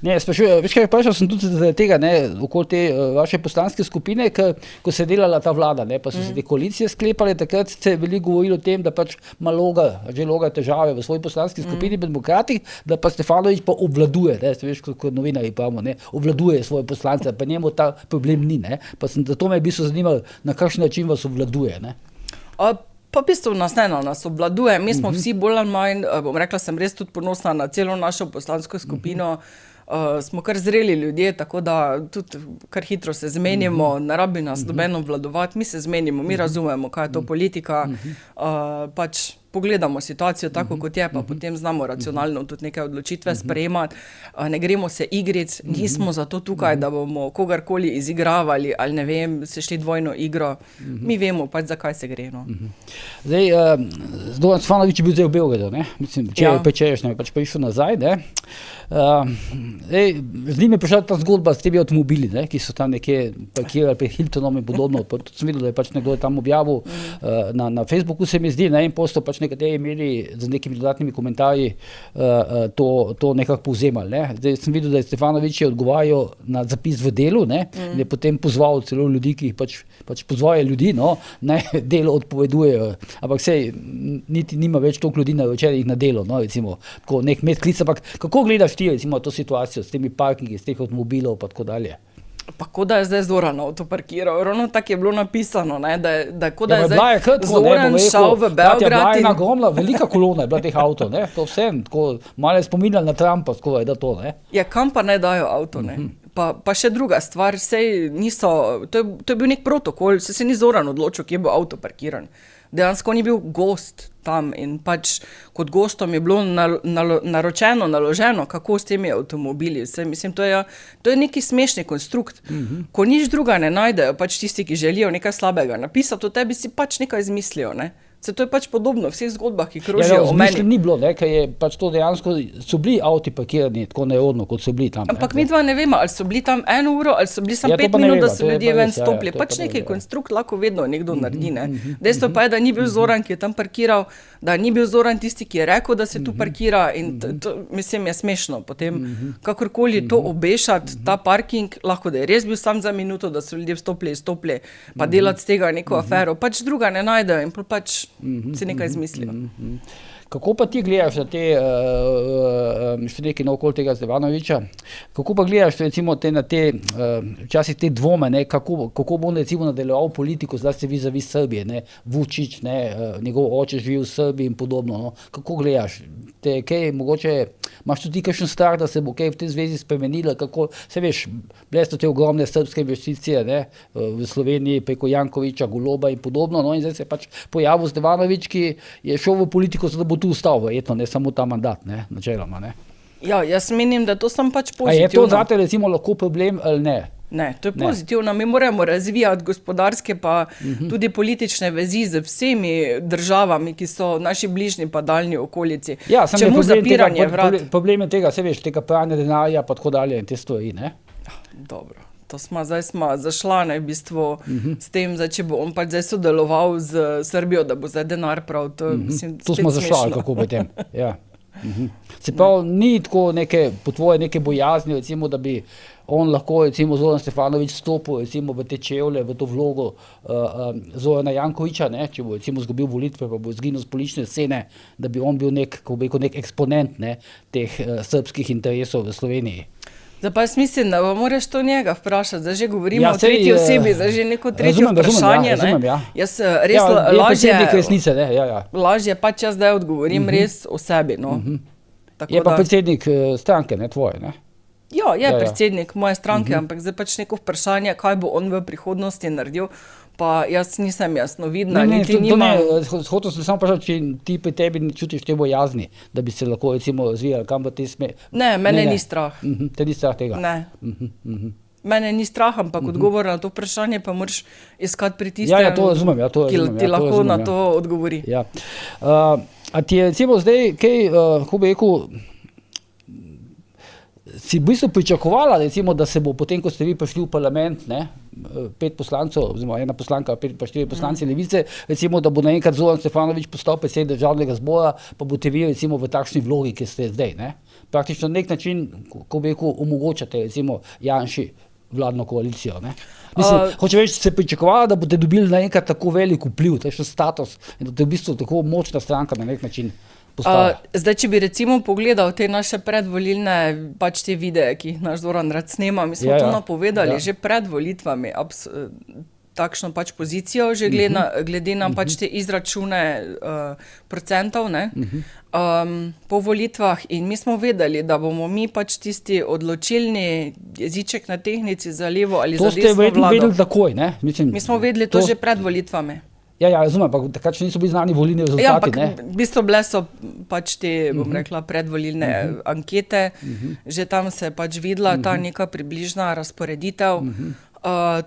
Ne, sprašujem, veš kaj, vprašal sem tudi zaradi tega, ne, okoli te vaše poslanske skupine, ko se je delala ta vlada, ne, pa so se te koalicije sklepale, takrat se je veliko govorilo o tem, da pač ima Logar težave v svoji poslanski skupini pri Demokratih, da pa Stefanović pa obvladuje, ne, veš, kot novinarji pravimo, ne, obvladuje svoje poslance, pa njemu ta problem ni, ne, pa zato me je v bistvu zanimalo, na kakšen način vas obvladuje, ne. Pa v bistvu nas obvladuje, mi smo vsi bolj ali manj, bom rekla, sem res tudi ponosna na celo našo poslansko skupino, smo kar zreli ljudje, tako da tudi kar hitro se zmenimo, ne rabi nas nobeno obvladovati, mi se zmenimo, mi razumemo, kaj je to politika, pač pogledamo situacijo tako, kot je, pa potem znamo racionalno tudi neke odločitve sprejemati, ne gremo se igric, nismo zato tukaj, da bomo kogarkoli izigravali ali ne vem, se šli dvojno igro, mi vemo pač, zakaj se gre, no. Zdaj, Zoran Stefanović je bil zdaj v Beogradu, ne, mislim, včerajšnjem je pač prišel nazaj, ne. Z njim je prišla ta zgodba s temi avtomobili, ne, ki so tam nekje parkirali pri Hiltonom in podobno, pa tudi sem videl, da je pač nekdo tam objavil na Facebooku, se mi zdi, ne, in posto pač nekateri imeli z nekimi dodatnimi komentarji to nekako povzemali, ne. Zdaj sem videl, da je Stefanović odgovarjal na zapis v Delu, ne, in je potem pozval celo ljudi, ki jih pač pozvajo ljudi, no, naj Delo odpovedujejo, ampak sej niti nima več toliko ljudi naročenih na Delo, no, recimo, tako nek medklic, ampak kako gledaš ti, recimo, to situacijo s temi parkingi, s teh avtomobilov pa tako dalje? Pa kot da je zdaj Zoran avto parkiral, ravno tako je bilo napisano, ne, da kot da je zdaj Zoran šel v Beograd. Bila je ena ogromna, velika kolona je bila teh avtov, ne, to vsem, tako malo je spominjalo na Trumpa skoraj, da to, ne. Ja, kam pa ne dajo avto, ne. Pa še druga stvar, to je bil nek protokol, se ni Zoran odločil, kje bo avto parkiran. Dejansko on je bil gost tam in pač kot gostom je bilo naloženo, kako s temi avtomobili. Mislim, to je neki smešni konstrukt. Ko nič druga ne najdejo, pač tisti, ki želijo nekaj slabega napisati, o tebi si pač nekaj izmislijo, ne. Se to je pač podobno v vseh zgodbah, ki krožijo o meni. Ni bilo, ne, ker je pač to dejansko, so bili avti parkirani tako nerodno, kot so bili tam. Ampak mi dva ne vemo, ali so bili tam 1 uro, ali so bili samo 5 minut, da so ljudje ven stopili. Pač neki konstrukt lahko vedno nekdo naredi, ne. Dejstvo pa je, da ni bil Zoran, ki je tam parkiral, da ni bil Zoran tisti, ki je rekel, da se tu parkira in to, mislim, je smešno. Potem, kakorkoli to obešati, ta parking, lahko da je res bil sam za minuto, da so ljudje vstopili, pa delati z tega neko afero. Pač druga ne najdejo in pač si nekaj izmislijo. Kako pa ti gledaš na te, še nekaj okoli tega Stevanovića, kako pa gledaš recimo na te, včasih te dvome, ne, kako bo on recimo nadaljeval politiko, zlasti vis-a-vis Srbije, ne, Vučić, ne, njegov oče živi v Srbiji in podobno, no. Kako gledaš? Kaj, mogoče, imaš tudi kakšen strah, da se bo kaj v tej zvezi spremenilo, kako, se veš, bile so te ogromne srbske investicije, ne, v Sloveniji preko Jankovića, Goloba in podobno, no, in zdaj se pač pojavil Stevanović, ki je šel v politiko, da bo tu ustal, verjetno, ne samo ta mandat, ne, načeloma, ne. Ja, jaz menim, da to sem pač pozitivno. A je to zate recimo lahko problem ali ne? Ne, to je pozitivno. Mi moramo razvijati gospodarske pa tudi politične vezi z vsemi državami, ki so naši bližnji pa daljni okolici. Ja, čemu zapiranje vrat? Problem je tega, se veš, tega pranja denarja pa tako dalje in te stvari, ne? Dobro. Zdaj smo zašla, ne, v bistvu s tem, če bo on pač zdaj sodeloval z Srbijo, da bo zdaj denar prav, to mislim, tu smo zašla, kako bi tem, ja. Se pravi, ni tako po tvoje neke bojazni, recimo, da bi on lahko, recimo, Zoran Stefanović stopil, recimo, v te čevlje, v to vlogo Zorana Jankovića, ne, če bo, recimo, izgubil volitve, pa bo izginil z politične scene, da bi on bil nek eksponent, ne, teh srbskih interesov v Sloveniji. Zdaj pa jaz mislim, da moraš to njega vprašati, zdaj že govorimo o tretji osebi, zdaj že neko tretje vprašanje, ne. Jaz res lažje pač jaz zdaj odgovorim res o sebi, no. Je pa predsednik stranke, ne, tvoje, ne? Ja, je predsednik moje stranke, ampak zdaj pač neko vprašanje, kaj bo on v prihodnosti naredil, pa jaz nisem jasnovidna, niti nimam. Hotel sem samo vprašati, če ti pri tebi čutiš te bojazni, da bi se lahko recimo razvijali, kam v te Ne, mene ni strah. Te ni strah tega? Ne. Mene ni strah, ampak odgovor na to vprašanje pa moraš iskati pri tistem, ki ti lahko na to odgovori. Ja. A ti je recimo zdaj, kaj, kako bi rekel, si v bistvu pričakovala, recimo, da se bo potem, ko ste vi prišli v parlament, ne, 5 poslancev, oziroma 1 poslanka, 5 pa 4 poslanci Levice, recimo, da bo naenkrat Zoran Stefanović postal predsednik Državnega zbora, pa boste vi recimo v takšni vlogi, ki ste zdaj, ne. Praktično na nek način, ko bi rekel, omogočate recimo Janši vladno koalicijo, ne. Mislim, hoče reči, se pričakovala, da boste dobili naenkrat tako velik vpliv, takšen status, in da je v bistvu tako močna stranka na nek način. Zdaj, če bi recimo pogledal te naše predvolilne pač te videe, ki jih naš Zoran rad snema, mi smo to napovedali že pred volitvami, takšno pač pozicijo, že glede na pač te izračune procentov, ne, po volitvah in mi smo vedeli, da bomo mi pač tisti odločilni jeziček na tehtnici za levo ali za desno vlado. To ste vedeli takoj, ne? Mi smo vedeli to že pred volitvami. Ja, razumem, pa takrat še niso bili znani volilni rezultati, ne? Ja, ampak v bistvu bile so pač te, bom rekla, predvolilne ankete, že tam se je pač videla ta neka približna razporeditev.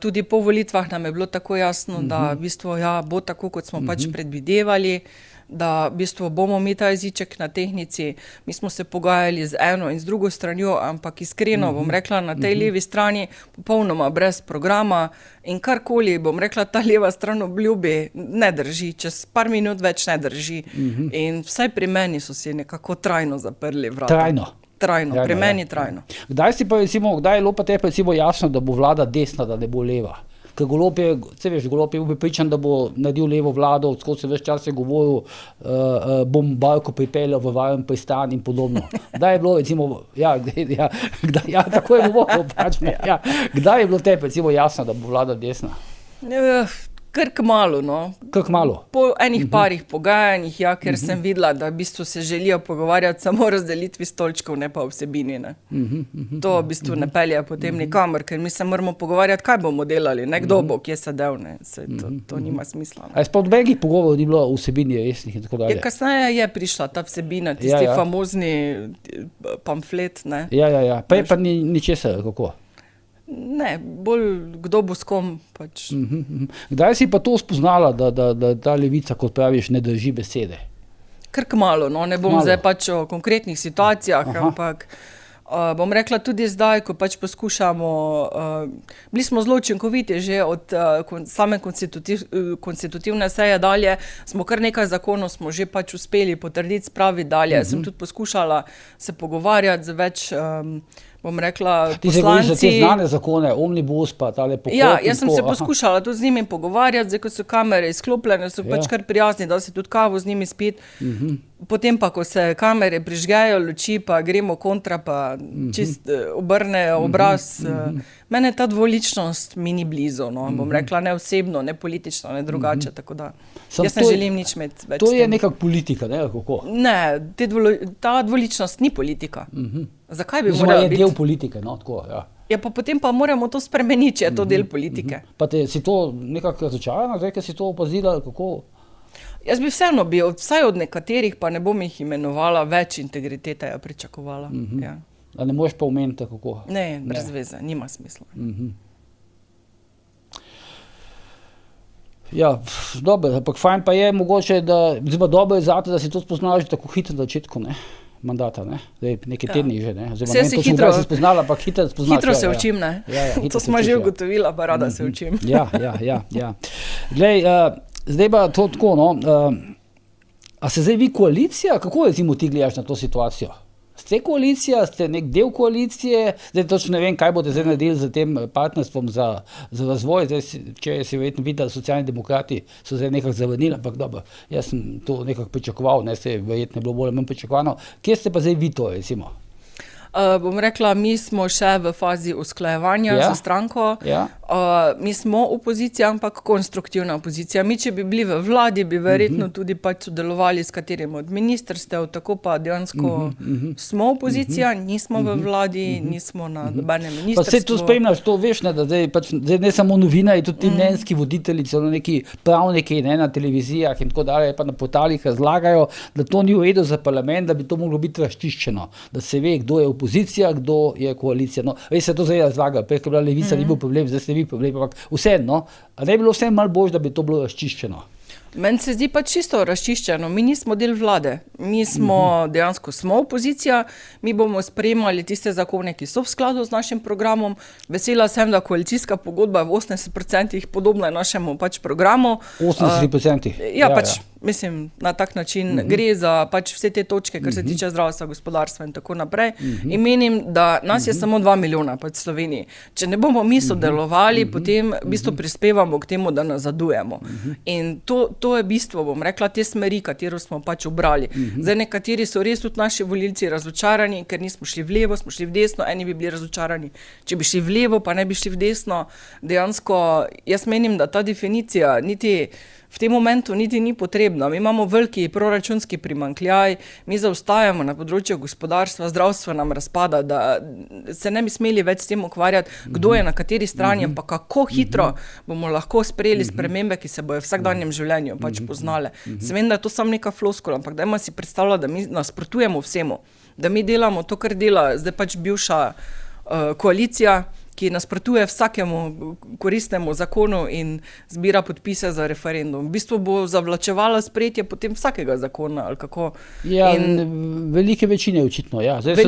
Tudi po volitvah nam je bilo tako jasno, da v bistvu ja, bo tako, kot smo pač predvidevali, da v bistvu bomo mi ta jeziček na tehtnici, mi smo se pogajali z eno in z drugo stranjo, ampak iskreno bom rekla, na tej levi strani popolnoma brez programa in karkoli, bom rekla, ta leva stran obljubi, ne drži, čez par minut več ne drži in vsaj pri meni so si nekako trajno zaprli vrata. Trajno, pri meni trajno. Kdaj je bilo pa tebi recimo jasno, da bo vlada desna, da ne bo leva? Ker Golob je, se veš, Golob je pripričan, da bo naredil levo vlado, skozi se ves čas je govoril, bom Balko pripeljal v varen pristan in podobno. Kdaj je bilo recimo, tako je bilo, pač, kdaj je bilo tebi recimo jasno, da bo vlada desna? Kar kmalu, no. Kar kmalu. Po enih parih pogajanjih, ja, ker sem videla, da v bistvu se želijo pogovarjati samo o razdelitvi stolčkov, ne pa o vsebini, ne. To v bistvu ne pelje potem nikamor, ker mi se moramo pogovarjati, kaj bomo delali, ne, kdo bo, kje sedel, ne. To nima smisla, ne. A je sploh nobenih pogovorov ni bilo o vsebini resnih in tako dalje? Ja, kasneje je prišla ta vsebina, tisti famozni pamflet, ne. Ja. Prej pa ni ničesar, kako? Ne, bolj kdo bo s kom, pač. Kdaj si pa to spoznala, da ta levica, kot praviš, ne drži besede? Kar kmalu, no, ne bom zdaj pač o konkretnih situacijah, ampak bom rekla tudi zdaj, ko pač poskušamo, bili smo zelo učinkoviti že od same konstitutivne seje dalje, smo kar nekaj zakonov smo že pač uspeli potrditi, spraviti dalje. Sem tudi poskušala se pogovarjati z več, bom rekla, poslanci. Ti se govoriš za te znane zakone, omnibus pa tale pokop. Ja, jaz sem se poskušala tudi z njimi pogovarjati, zdaj, ko so kamere izklopljene, so pač kar prijazni, da se tudi kavo z njimi spiti. Potem pa, ko se kamere prižgejo, luči, pa gremo kontra, pa čist obrne obraz. Mene ta dvoličnost mi ni blizu, no, bom rekla, ne osebno, ne politično, ne drugače, tako da jaz ne želim nič imeti več. To je nekak politika, ne, kako? Ne, ta dvoličnost ni politika. Zakaj bi morala biti? Je del politike, no, tako, ja. Ja, pa potem pa moramo to spremeniti, če je to del politike. Pa si to nekako razočarana, zdaj, ker si to opazila, kako? Jaz bi vseeno vsaj od nekaterih, pa ne bom jih imenovala, več integritete pričakovala. Ja. A ne moreš pa omeniti, kako? Ne, brez veze, nima smisla. Ja, dobro, ampak fajn pa je mogoče, dobro je zate, da si to spoznala že tako hitro na začetku, ne? Mandata, ne? Zdaj, nekaj tedni že, ne? Vse si hitro spoznala, ampak hitro spoznaš. Hitro se učim, ne? To smo že ugotovila, pa rada se učim. Ja. Glej, zdaj pa to tako, no, a se zdaj vi koalicija, kako recimo ti gledaš na to situacijo? Ste koalicija, ste nek del koalicije, zdaj točno ne vem, kaj boste zdaj naredili z tem partnerstvom za razvoj, zdaj če si verjetno videli, socialni demokrati so zdaj nekako zavrnili, ampak dobro, jaz sem to nekako pričakoval, ne, se verjetno je bilo bolj manj pričakovano. Kje ste pa zdaj vi to, recimo? Bom rekla, mi smo še v fazi usklajevanja za stranko. Mi smo opozicija, ampak konstruktivna opozicija. Mi, če bi bili v vladi, bi verjetno tudi pač sodelovali s katerim od ministrstev, tako pa dejansko smo opozicija, nismo v vladi, nismo na nobenem ministrstvu. Pa se to spremljaš, to veš, ne, da zdaj ne samo novinarji, tudi ti mnenjski voditelji, celo neki pravniki, ne, na televizijah in tako dalje, pa na portalih razlagajo, da to ni v redu za parlament, da bi to moglo biti razčiščeno, da se ve, kdo je opozicija, kdo je koalicija. No, res se to zdaj razlaga, prej, ko je bila levica, ni bil problem, zdaj ste vi problem, ampak vseeno, a ne bi bilo vseeno malo boljše, da bi to bilo razčiščeno? Meni se zdi pa čisto razčiščeno, mi nismo del vlade, mi smo dejansko opozicija, mi bomo sprejemali tiste zakone, ki so v skladu z našim programom. Vesela sem, da koalicijska pogodba je v 80% podobna našemu pač programu. 80%? Ja, pač. Mislim, na tak način gre za pač vse te točke, kar se tiče zdravstva, gospodarstva in tako naprej. In menim, da nas je samo 2 milijona pač v Sloveniji. Če ne bomo mi sodelovali, potem v bistvu prispevamo k temu, da nazadujemo. In to je bistvo, bom rekla, te smeri, katero smo pač ubrali. Zdaj nekateri so res tudi naši volilci razočarani, ker nismo šli v levo, smo šli v desno, eni bi bili razočarani, če bi šli v levo, pa ne bi šli v desno. Dejansko, jaz menim, da ta definicija niti v tem momentu niti ni potrebna. Mi imamo veliki proračunski primanjkljaj, mi zaostajamo na področju gospodarstva, zdravstvo nam razpada, da se ne bi smeli več s tem ukvarjati, kdo je na kateri strani, pa kako hitro bomo lahko sprejeli spremembe, ki se bojo v vsakdanjem življenju pač poznale. Se vem, da je to samo neka floskula, ampak dajmo si predstavljati, da mi nasprotujemo vsemu, da mi delamo to, kar dela zdaj pač bivša koalicija, ki nasprotuje vsakemu koristnemu zakonu in zbira podpise za referendum. V bistvu bo zavlačevala sprejetje potem vsakega zakona, ali kako? Ja, velike večine očitno, ja. Zdaj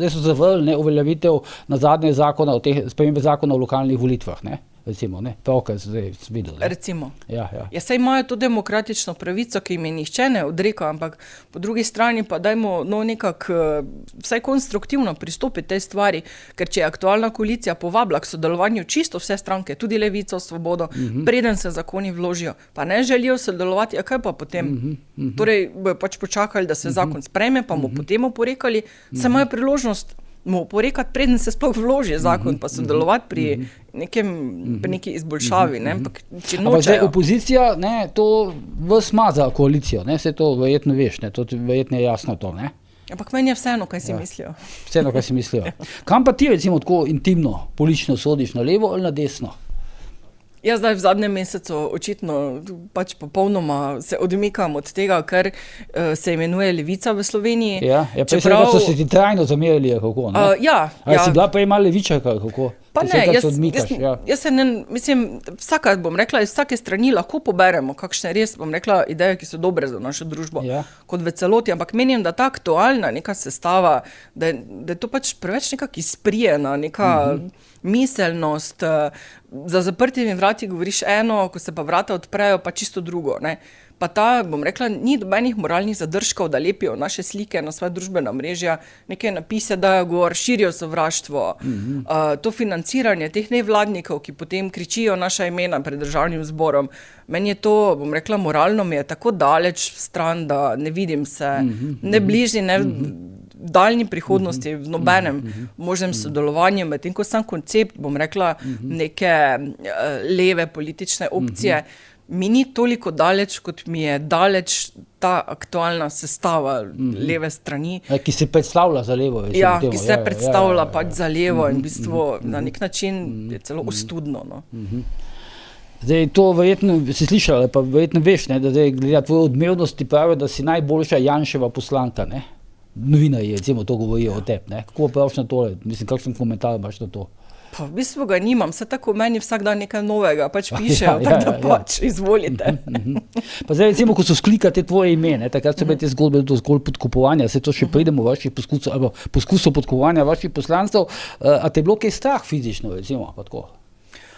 so zavrnili uveljavitev nazadnje zakona, spremembe zakona o lokalnih volitvah, ne? Recimo, ne, pravkar zdaj videl. Recimo. Ja. Ja, saj imajo to demokratično pravico, ki jim je nihče ne odreka, ampak po drugi strani pa dajmo nekako vsaj konstruktivno pristopiti tej stvari, ker če je aktualna koalicija povabila k sodelovanju čisto vse stranke, tudi Levico, Svobodo, preden se zakoni vložijo, pa ne želijo sodelovati, a kaj pa potem? Torej, bojo pač počakali, da se zakon sprejme, pa mu potem oporekali, se imajo priložnost mu oporekati, preden se sploh vloži zakon, pa sodelovati pri neki izboljšavi, ne, ampak če Ampak zdaj nočejo. opozicija, ne, to vas ima za koalicijo, ne, se to verjetno veš, ne, to ti verjetno je jasno to, ne. Ampak meni je vseeno, kaj si mislijo. Vseeno, kaj si mislijo. Kam pa ti recimo tako intimno, politično sodiš, na levo ali na desno? Jaz zdaj v zadnjem mesecu očitno pač popolnoma se odmikam od tega, kar se imenuje levica v Sloveniji. Ja, prej so se ti trajno zamerili, kako, ne? Ali si bila prej malo levičarka, kako? Pa ne, jaz se ne, mislim, vsaka, bom rekla, iz vsake strani lahko poberemo kakšne res, bom rekla, ideje, ki so dobre za našo družbo, kot v celoti, ampak menim, da ta aktualna neka sestava, da je to pač preveč nekako izprijena, neka miselnost, za zaprtimi vrati govoriš eno, ko se pa vrata odprejo, pa čisto drugo, ne. Pa ta, bom rekla, ni dobenih moralnih zadržkov, da lepijo naše slike na svoja družbena mrežja, neke napise dajo gor, širijo sovraštvo, to financiranje teh nevladnikov, ki potem kričijo naša imena pred državnim zborom. Meni je to, bom rekla, moralno mi je tako daleč stran, da ne vidim se, ne bližnji, ne v daljni prihodnosti, v nobenem možnem sodelovanju, medtem ko sam koncept, bom rekla, neke leve politične opcije, mi ni toliko daleč, kot mi je daleč ta aktualna sestava leve strani. Ki se predstavlja za levo. Ja, ki se predstavlja pač za levo in v bistvu na nek način je celo ostudno, no. Zdaj, to verjetno si slišala, pa verjetno veš, ne, da zdaj glede tvoje odmevnosti pravijo, da si najboljša Janševa poslanka, ne. Novinarji, recimo, to govorijo o tebi, ne. Kako praviš na tole? Mislim, kakšen komentar imaš na to? Pa v bistvu ga nimam, vse tako meni vsak dan nekaj novega, pač pišejo, tako da pač izvolite. Pa zdaj recimo, ko so sklikali te tvoje ime, ne, takrat so bile te zgodbe do zgolj podkupovanja, se to še pridemo vaših poskusov, ali poskusov podkupovanja vaših poslancev, a te je bilo kaj strah fizično, recimo, pa tako?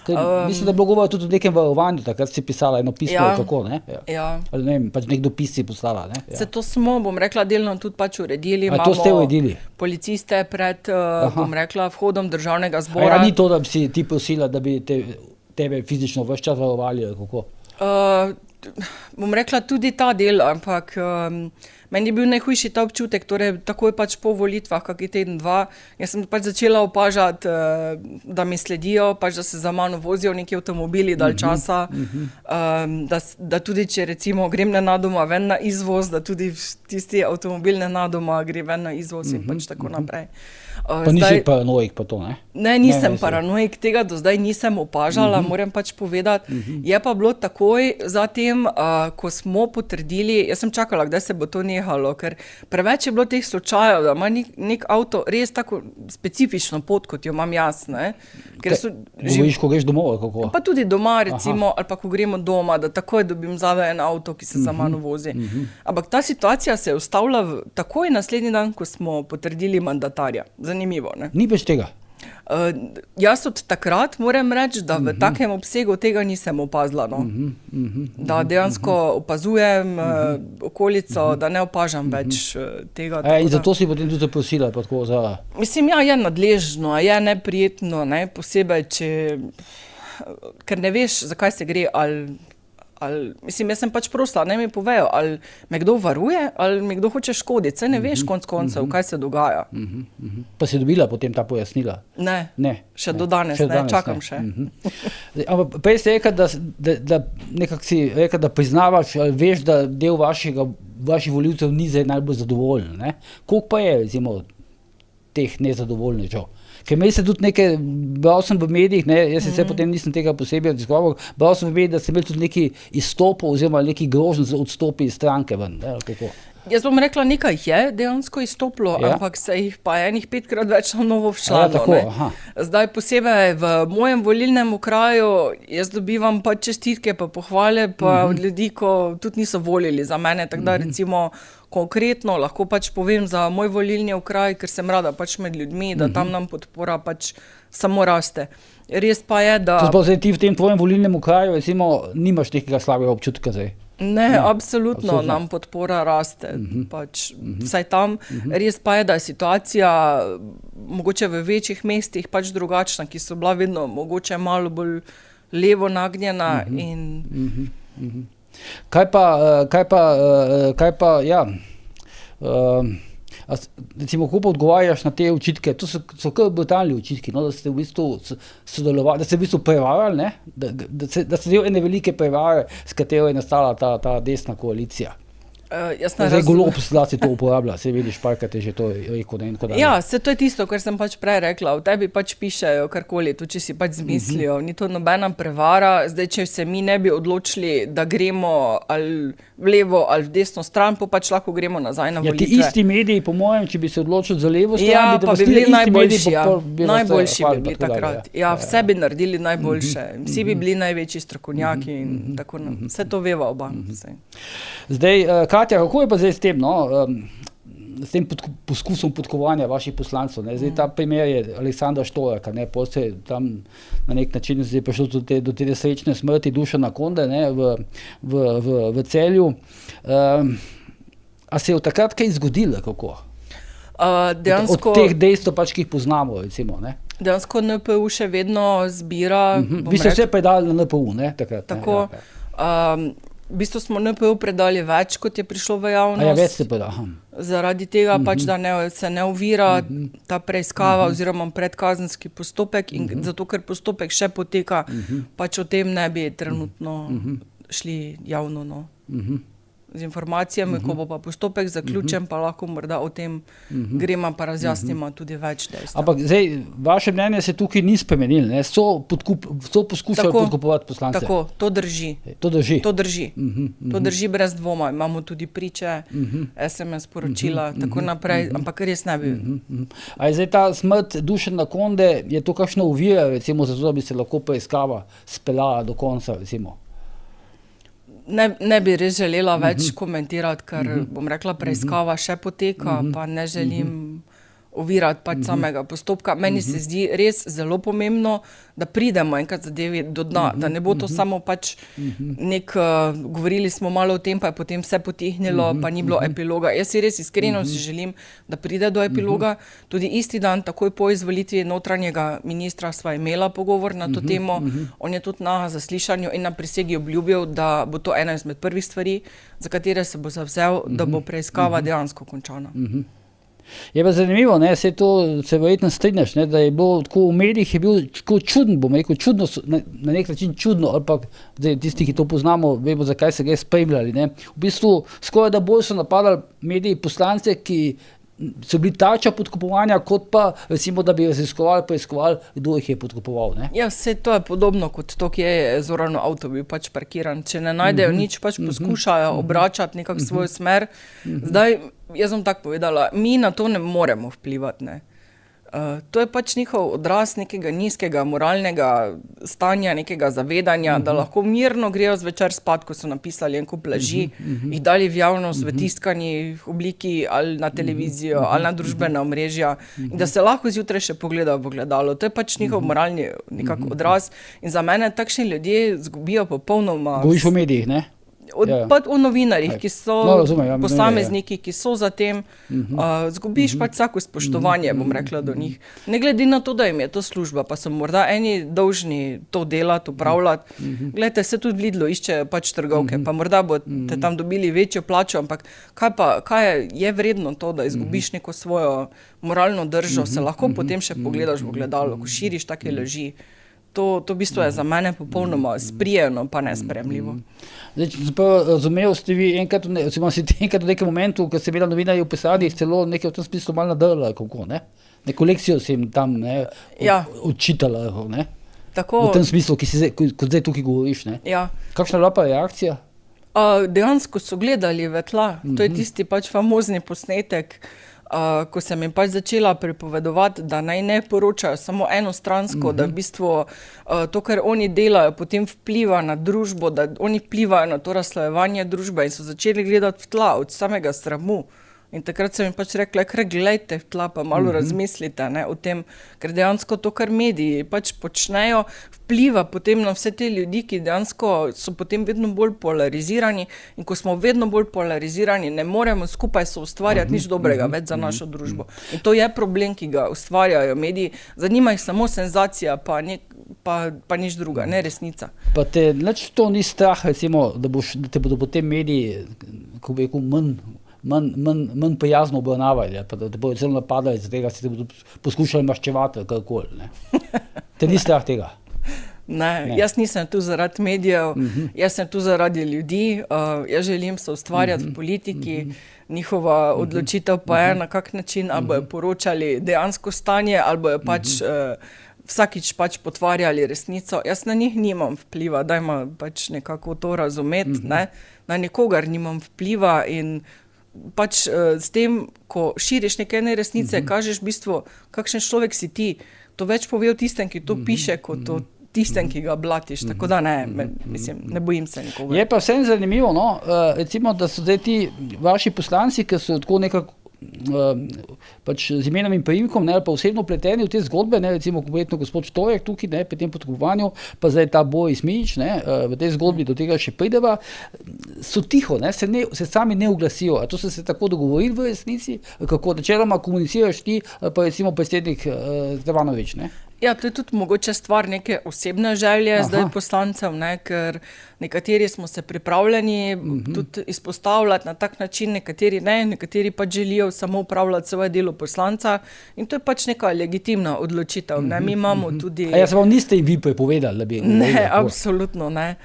Mislim, da je bilo govora tudi o nekem varovanju, takrat si pisala eno pismo, kako, ne? Ali ne vem, pač nek dopis si poslala, ne? Se to smo, bom rekla, delno tudi pač uredili. A to ste uredili? Policiste pred, bom rekla, vhodom državnega zbora. A ni to, da bi si ti prosila, da bi tebe fizično ves čas varovali, ali kako? Bom rekla tudi ta del, ampak meni je bil najhujši ta občutek, torej takoj pač po volitvah, kaki teden, dva, jaz sem pač začela opažati, da mi sledijo, pač da se za mano vozijo neki avtomobili dalj časa, da tudi, če recimo grem nenadoma ven na izvoz, da tudi tisti avtomobil nenadoma gre ven na izvoz in pač tako naprej. Pa nisi paranoik pa to, ne? Ne, nisem paranoik, tega do zdaj nisem opažala, moram pač povedati. Je pa bilo takoj zatem, ko smo potrdili, jaz sem čakala, kdaj se bo to nehalo, ker preveč je bilo teh slučajev, da ima nek avto res tako specifično pot, kot jo imam jaz, ne? Govoriš, ko greš domov, ali kako? Pa tudi doma, recimo, ali pa ko gremo doma, da takoj dobim zadaj en avto, ki se za mano vozi. Ampak ta situacija se je ustavila takoj naslednji dan, ko smo potrdili mandatarja. Zanimivo, ne? Ni več tega? Jaz od takrat moram reči, da v takem obsegu tega nisem opazila, no. Da dejansko opazujem okolico, da ne opažam več tega. In zato si potem tudi zaprosila, pa tako za... Mislim, ja, je nadležno, je neprijetno, ne, posebej, ker ne veš, zakaj se gre, mislim, jaz sem pač prosila, naj mi povejo, ali me kdo varuje, ali mi kdo hoče škoditi, saj ne veš konec koncev, kaj se dogaja. Pa si dobila potem ta pojasnila? Ne, še do danes ne, čakam še. Ampak prej si rekel, da nekako si rekel, da priznavaš, ali veš, da del vaših volivcev ni zdaj najbolj zadovoljen, ne? Koliko pa je, recimo, teh nezadovoljnežev? Ker imeli se tudi nekaj, bral sem v medijih, ne, jaz se potem nisem tega posebej raziskoval, bral sem v medijih, da ste imeli tudi neki izstopov oziroma neki groženj za odstopi iz stranke ven, ne, kako? Jaz bom rekla, nekaj je dejansko izstopilo, ampak se jih pa enih 5-krat več na novo včlanilo, ne. Zdaj posebej v mojem volilnem okraju, jaz dobivam pa čestitke, pa pohvale, pa od ljudi, ko tudi niso volili za mene, tako da recimo konkretno lahko pač povem za moj volilni okraj, ker sem rada pač med ljudmi, da tam nam podpora pač samo raste. Res pa je, da... To zdaj ti v tem tvojem volilnem okraju, recimo, nimaš nekega slabega občutka zdaj? Ne, absolutno nam podpora raste, pač vsaj tam. Res pa je, da je situacija mogoče v večjih mestih pač drugačna, ki so bila vedno mogoče malo bolj levo nagnjena in... Kaj pa, ja, Recimo, kako pa odgovarjaš na te očitke? To so kar brutalni očitki, no, da ste v bistvu sodelovali, da ste v bistvu prevarali, ne? Da ste del ene velike prevare, s katero je nastala ta desna koalicija. Zdaj Golob zlasti to uporablja, se vidiš, parkrat je že to rekel, ne, in tako dalje. Ja, to je tisto, kar sem pač prej rekla, v tebi pač pišejo karkoli, to če si pač zmislijo, ni to nobena prevara, zdaj če se mi ne bi odločili, da gremo ali v levo ali v desno stran, pa pač lahko gremo nazaj na volitve. Ti isti mediji, po mojem, če bi se odločili za levo stran, ja, pa bi bili najboljši, najboljši bi bili takrat. Ja, vse bi naredili najboljše, vsi bi bili največji strokovnjaki in tako naprej. Vse to veva oba. Zdaj, Katja, kako je pa zdaj s tem, no, s tem poskusom podkovanja vaših poslancev, ne? Zdaj ta primer je Aleksandra Štoraka, ne, pol se tam na nek način zdaj prišlo do te nesrečne smrti Dušana Konde, ne, v Celju. A se je od takrat kaj zgodilo, kako? Dejansko, od teh dejstev pač, ki jih poznamo, recimo, ne? Dejansko NPU še vedno zbira. Vi ste vse predali na NPU, ne, takrat? Tako. Ne, v bistvu smo NPU predali več, kot je prišlo v javnost. Ja, več ste predali. Zaradi tega pač, da se ne ovira ta preiskava oziroma predkazenski postopek in zato, ker postopek še poteka, pač o tem ne bi trenutno šli javno, no. Z informacijami, ko bo pa postopek zaključen, pa lahko morda o tem gremo pa razjasnimo tudi več dejstev. Ampak zdaj, vaše mnenje se tukaj ni spremenilo, ne? So poskušali podkupovati poslance. Tako, to drži. To drži? To drži. To drži brez dvoma. Imamo tudi priče, SMS poročila, tako naprej, ampak res ne bi. A je zdaj ta smrt Dušana Konde, je to kakšna ovira, recimo, zato, da bi se lahko preiskava speljala do konca, recimo? Ne bi res želela več komentirati, ker bom rekla, preiskava še poteka, pa ne želim ovirati pač samega postopka. Meni se zdi res zelo pomembno, da pridemo enkrat zadevi do dna, da ne bo to samo pač govorili smo malo o tem, pa je potem vse potihnilo, pa ni bilo epiloga. Jaz si res iskreno si želim, da pride do epiloga. Tudi isti dan, takoj po izvolitvi notranjega ministra, sva imela pogovor na to temo. On je tudi na zaslišanju in na prisegi obljubil, da bo to ena izmed prvih stvari, za katere se bo zavzel, da bo preiskava dejansko končana. Je pa zanimivo, ne, se verjetno strinjaš, ne, da je bilo tako v medijih, je bil tako čuden, bom rekel, čudno, na nek način čudno, ali pa zdaj, tisti, ki to poznamo, vemo, zakaj se ga je spremljali, ne. V bistvu skoraj da bolj so napadali mediji poslance, ki so bili tarča podkupovanja, kot pa recimo, da bi preiskovali, kdo jih je podkupoval, ne. Ja, vse to je podobno kot to, kje je Zoranov avto bil pač parkiran. Če ne najdejo nič, pač poskušajo obračati nekako svojo smer. Zdaj, jaz bom tako povedala, mi na to ne moremo vplivati, ne. To je pač njihov odraz nekega nizkega moralnega stanja, nekega zavedanja, da lahko mirno grejo zvečer spat, ko so napisali en kup laži, jih dali v javnost v tiskani obliki ali na televizijo ali na družbena omrežja in da se lahko zjutraj še pogledajo v ogledalo. To je pač njihov moralni nekako odraz in za mene takšni ljudje zgubijo popolnoma... Govoriš o medijih, ne? Pa o novinarjih, ki so posamezniki, ki so za tem, zgubiš pač vsako spoštovanje, bom rekla, do njih. Ne glede na to, da jim je to služba, pa so morda eni dolžni to delati, upravljati. Glejte, se tudi v Lidlu iščejo pač trgovke, pa morda boste tam dobili večjo plačo, ampak kaj je vredno to, da izgubiš neko svojo moralno držo, se lahko potem še pogledaš v ogledalo, ko širiš take laži. To v bistvu je za mene popolnoma sprijeno, pa nespremljivo. Zdaj, če sem pa razumel, ste vi enkrat v nekem momentu, ko ste imeli novinarji v pisarni, celo nekaj v tem smislu malo nadrla, kako, ne? Neko lekcijo se jim tam odčitala, ne? Tako. V tem smislu, kot zdaj tukaj govoriš, ne? Ja. Kakšna je bila pa reakcija? Dejansko so gledali v tla. To je tisti pač famozni posnetek, ko sem jim pač začela pripovedovati, da naj ne poročajo samo enostransko, da v bistvu to, kar oni delajo, potem vpliva na družbo, da oni vplivajo na to razslojevanje družbe in so začeli gledati v tla od samega sramu. In takrat sem jim pač rekla, gledajte v tla, pa malo razmislite, ne, o tem, ker dejansko to, kar mediji pač počnejo, vpliva potem na vse te ljudi, ki dejansko so potem vedno bolj polarizirani in ko smo vedno bolj polarizirani, ne moremo skupaj soustvarjati nič dobrega več za našo družbo. In to je problem, ki ga ustvarjajo mediji. Zanima jih samo senzacija, pa nič druga, ne resnica. Pa te nič to ni strah, recimo, da te bodo potem mediji, ko bi rekel, manj prijazno obravnavali, pa da bodo celo napadali, zaradi tega se bodo poskušali maščevati ali karkoli, ne. Te ni strah tega? Ne, jaz nisem tu zaradi medijev, jaz sem tu zaradi ljudi, jaz želim se ustvarjati v politiki, njihova odločitev pa je, na kak način, ali bojo poročali dejansko stanje, ali bojo pač vsakič pač potvarjali resnico. Jaz na njih nimam vpliva, dajmo pač nekako to razumeti, ne? Na nikogar nimam vpliva in pač s tem, ko širiš neke neresnice, kažeš v bistvu, kakšen človek si ti, to več pove o tistem, ki to piše, kot o tistem, ki ga blatiš, tako da ne, mislim, ne bojim se nikogar. Je pa vsem zanimivo, no, recimo, da so zdaj ti vaši poslanci, ki so tako nekako pač z imenom in priimkom, ne, ali pa osebno vpleteni v te zgodbe, ne, recimo konkretno gospod Štorek tukaj, ne, pri tem podkupovanju, pa zdaj ta Boris Milič, ne, v tej zgodbi do tega še prideva, so tiho, ne, se sami ne oglasijo. A to so se tako dogovorili v resnici, kako načeloma komuniciraš ti, pa recimo predsednik Stevanovič, ne? Ja, to je tudi mogoče stvar neke osebne želje zdaj poslancev, ne, ker nekateri smo se pripravljeni tudi izpostavljati na tak način, nekateri ne, nekateri pač želijo samo upravljati svoje delo poslanca in to je pač neka legitimna odločitev, ne, mi imamo tudi... A ja, se vam niste vi prepovedali, da bi... Ne, absolutno ne.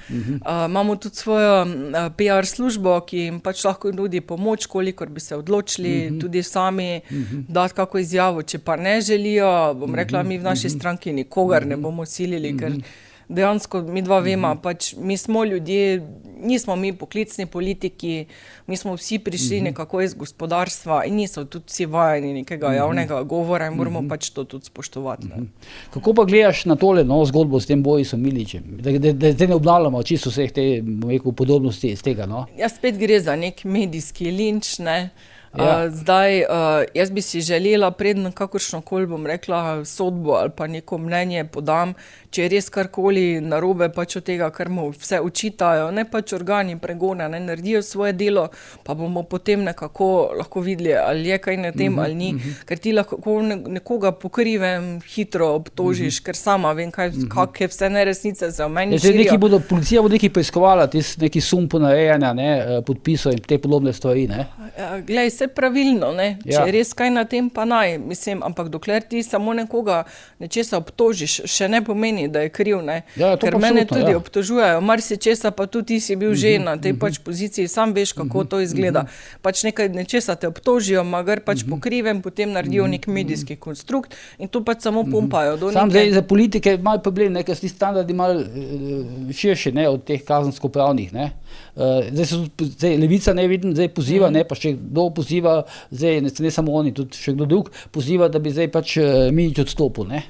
Imamo tudi svojo PR službo, ki jim pač lahko nudi pomoč, kolikor bi se odločili, tudi sami dati kako izjavo, če pa ne želijo, bom rekla, mi v naši stranki nikogar ne bomo silili, ker dejansko mi dva vema, pač mi smo ljudje, nismo mi poklicni politiki, mi smo vsi prišli nekako iz gospodarstva in niso tudi vsi vajeni nekega javnega govora in moramo pač to tudi spoštovati. Ne. Kako pa gledaš na tole zgodbo s tem Borisom Miličem? Da zdaj ne obnavljamo čisto vseh te podobnosti iz tega, no? Ja, spet gre za nek medijski linč, ne. Zdaj, jaz bi si želela, preden kakršnokoli, bom rekla, sodbo ali pa neko mnenje podam, če je res karkoli narobe pač od tega, kar mu vse očitajo, ne pač organi pregona, ne naredijo svoje delo, pa bomo potem nekako lahko videli, ali je kaj na tem ali ni, ker ti lahko nekoga pokrivem hitro obtožiš, ker sama vem, kakve vse neresnice se o meni širijo. Policija bo nekaj preiskovala, neki sum ponarejanja, ne, podpisov in te podobne stvari, ne? Glej, vse pravilno, ne, če je res kaj na tem, pa naj, mislim, ampak dokler ti samo nekoga nečesa obtožiš, še ne pomeni, da je kriv, ne, ker mene tudi obtožujejo, marsičesa pa tudi ti si bil že na tej pač poziciji, sam veš, kako to izgleda. Pač nečesa te obtožijo, magar pač pokrivem, potem naredijo nek medijski konstrukt in to pač samo pumpajo. Sam zdaj za politike je malo problem, ne, ker so ti standardi malo širši, ne, od teh kazensko-pravnih, ne. Zdaj Levica ne vidim, zdaj poziva, ne, pa še kdo poziva, zdaj ne samo oni, tudi še kdo drug poziva, da bi zdaj pač Milič odstopil, ne.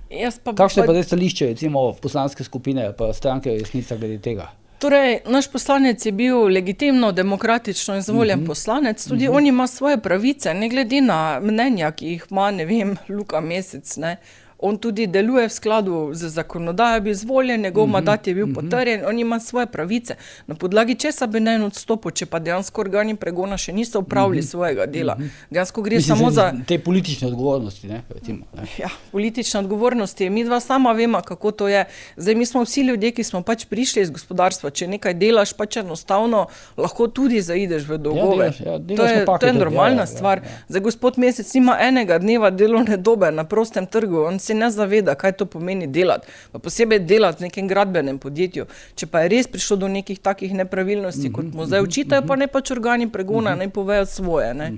Kakšno je pa zdaj stališče, recimo poslanske skupine pa stranke Resnica glede tega? Torej, naš poslanec je bil legitimno, demokratično izvoljen poslanec, tudi on ima svoje pravice, ne glede na mnenja, ki jih ima, ne vem, Luka Mesec, ne. On tudi deluje v skladu z zakonodajo, je bil izvoljen, njegov mandat je bil potrjen, on ima svoje pravice. Na podlagi česa bi naj odstopil, če pa dejansko organi pregona še niso opravili svojega dela. Dejansko gre samo za... Te politične odgovornosti, ne, recimo. Ja, politične odgovornosti. Mi dva sama vemo, kako to je. Zdaj, mi smo vsi ljudje, ki smo pač prišli iz gospodarstva. Če nekaj delaš, pač enostavno lahko tudi zaideš v dolgove. To je normalna stvar. Zdaj, gospod Mesec nima enega dneva delovne dobe na prostem trgu. On se ne zaveda, kaj to pomeni delati. Pa posebej delati v nekem gradbenem podjetju. Če pa je res prišlo do nekih takih nepravilnosti, kot mu zdaj očitajo, pa ne pač organi pregona, ne povejo svoje, ne.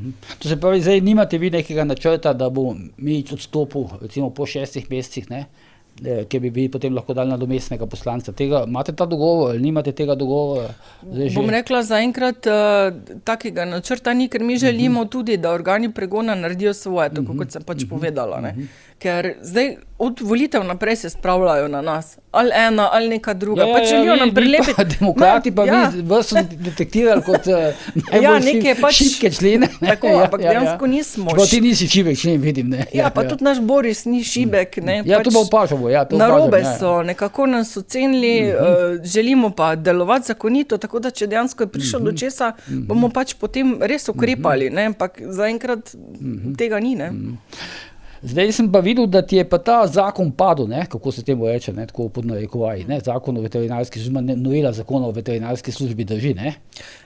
To se pravi, zdaj nimate vi nekega načrta, da bo Milič odstopil, recimo po 6 mesecih, ne, ki bi potem lahko dali nadomestnega poslanca. Imate ta dogovor ali nimate tega dogovora? Bom rekla, zaenkrat takega načrta ni, ker mi želimo tudi, da organi pregona naredijo svoje, tako kot sem pač povedala, ne. Ker zdaj od volitev naprej se spravljajo na nas. Ali ena, ali neka druga. Pač želijo nam prilepiti. Demokrati pa vi vas so detektirali kot najbolj šibke člene. Tako, ampak dejansko nismo. Pa ti nisi šibek člen, vidim, ne. Ja, pa tudi naš Boris ni šibek, ne. Ja, to bo vprašal. Narobe so, nekako nas ocenili, želimo pa delovati zakonito, tako da če dejansko je prišlo do česa, bomo pač potem res ukrepali, ne. Ampak zaenkrat tega ni, ne. Zdaj sem pa videl, da ti je pa ta zakon padel, ne, kako se temu reče, ne, tako pod narekovaji, ne, zakon o veterinarski službi, novela zakona o veterinarski službi drži, ne?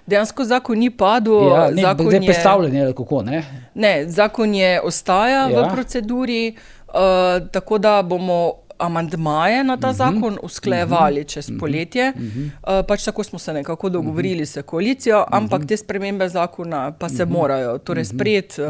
Dejansko zakon ni padel, Ja, zakon zdaj je... predstavljen, ali kako, ne? Ne, zakon ostaja v Ja. proceduri, tako da bomo amandmaje na ta zakon usklajevali čez poletje. Pač tako smo se nekako dogovorili s koalicijo, ampak te spremembe zakona pa se morajo torej sprejeti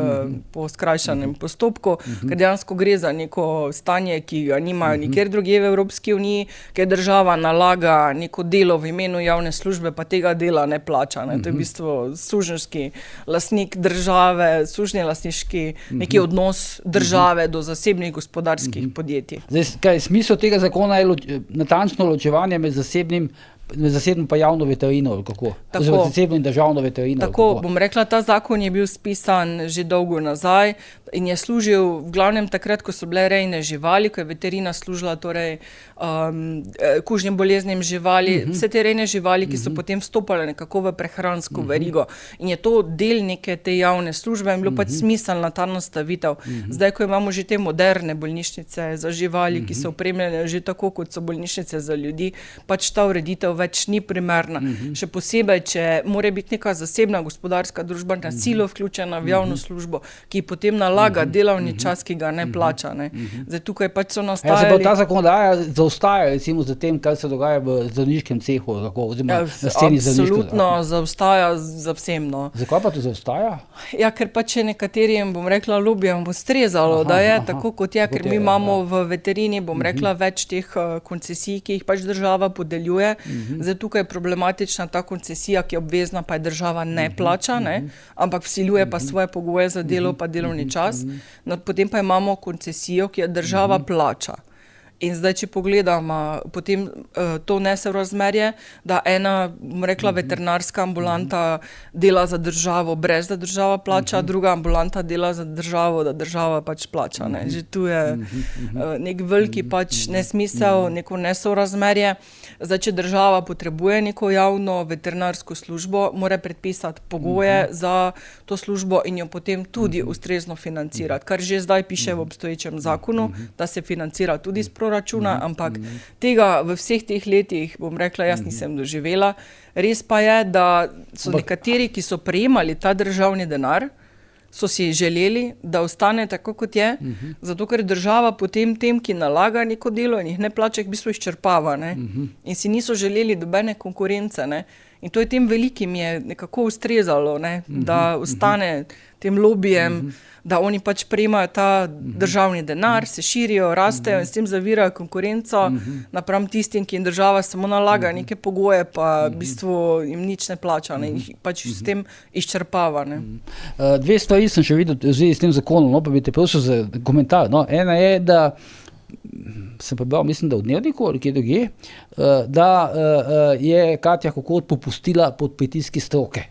po skrajšanem postopku, ker dejansko gre za neko stanje, ki ga nimajo nikjer drugje v Evropski uniji, ker država nalaga neko delo v imenu javne službe, pa tega dela ne plača. Ne. To je v bistvu suženjski lastnik države, sužnjelastniški neki odnos države do zasebnih gospodarskih podjetij. Zdaj, smisel tega zakona je natančno ločevanje med zasebnim pa javno veterino, ali kako? Oziroma zasebno in državno veterino. Tako, bom rekla, ta zakon je bil spisan že dolgo nazaj in je služil v glavnem takrat, ko so bile rejne živali, ko je veterina služila torej kužnim boleznim živali, vse te rejne živali, ki so potem vstopale nekako v prehransko verigo. In je to del neke te javne službe in bilo pač smiselna ta nastavitev. Zdaj, ko imamo že te moderne bolnišnice za živali, ki so opremljene že tako, kot so bolnišnice za ljudi, pač ta ureditev več ni primerna. Še posebej, če mora biti neka zasebna gospodarska družba na silo vključena v javno službo, ki potem nalaga delovni čas, ki ga ne plača. Ne. Zdaj, tukaj pač so nastajali... Ja, se pa ta zakonodaja zaostaja, recimo, za tem, kar se dogaja v zdravniškem cehu, oziroma na sceni zdravniškega. Absolutno zaostaja za vsem. No. Zakaj pa to zaostaja? Ja, ker pač je nekaterim, bom rekla, lobijem ustrezalo, da je tako, kot je, ker mi imamo v veterini, bom rekla, več teh koncesij, ki jih pač država podeljuje. Zdaj, tukaj je problematična ta koncesija, ki je obvezna, pa je država ne plača, ne? Ampak vsiljuje pa svoje pogoje za delo pa delovni čas. No, potem pa imamo koncesijo, ki je država plača. In zdaj, če pogledam, potem to nese v razmerje, da ena, bom rekla, veterinarska ambulanta dela za državo, brez da država plača, druga ambulanta dela za državo, da država pač plača. Ne. Že tu je nek veliki pač nesmisel, neko nesorazmerje. Zdaj, če država potrebuje neko javno veterinarsko službo, mora predpisati pogoje za to službo in jo potem tudi ustrezno financirati, kar že zdaj piše v obstoječem zakonu, da se financira tudi iz proračuna, ampak tega v vseh teh letih, bom rekla, jaz nisem doživela. Res pa je, da so nekateri, ki so prejemali ta državni denar, so si želeli, da ostane tako, kot je, zato ker država potem tem, ki nalaga neko delo in jih ne plača, v bistvu izčrpava. Ne? In si niso želeli dobene konkurence. Ne? In to je tem velikim je nekako ustrezalo, ne? Da ostane tem lobijem, da oni pač prejemajo ta državni denar, se širijo, rastejo in s tem zavirajo konkurenco napram tistim, ki jim država samo nalaga neke pogoje, pa v bistvu jim nič ne plača, ne? In pač s tem izčrpava. Ne? Dve stvari sem še videl v zvezi s tem zakonom, no, pa bi te prosil za komentar. No. Ena je, da sem prebral, mislim, da v Dnevniku ali kje drugje, da je Katja Kokot popustila pod pritiski stroke.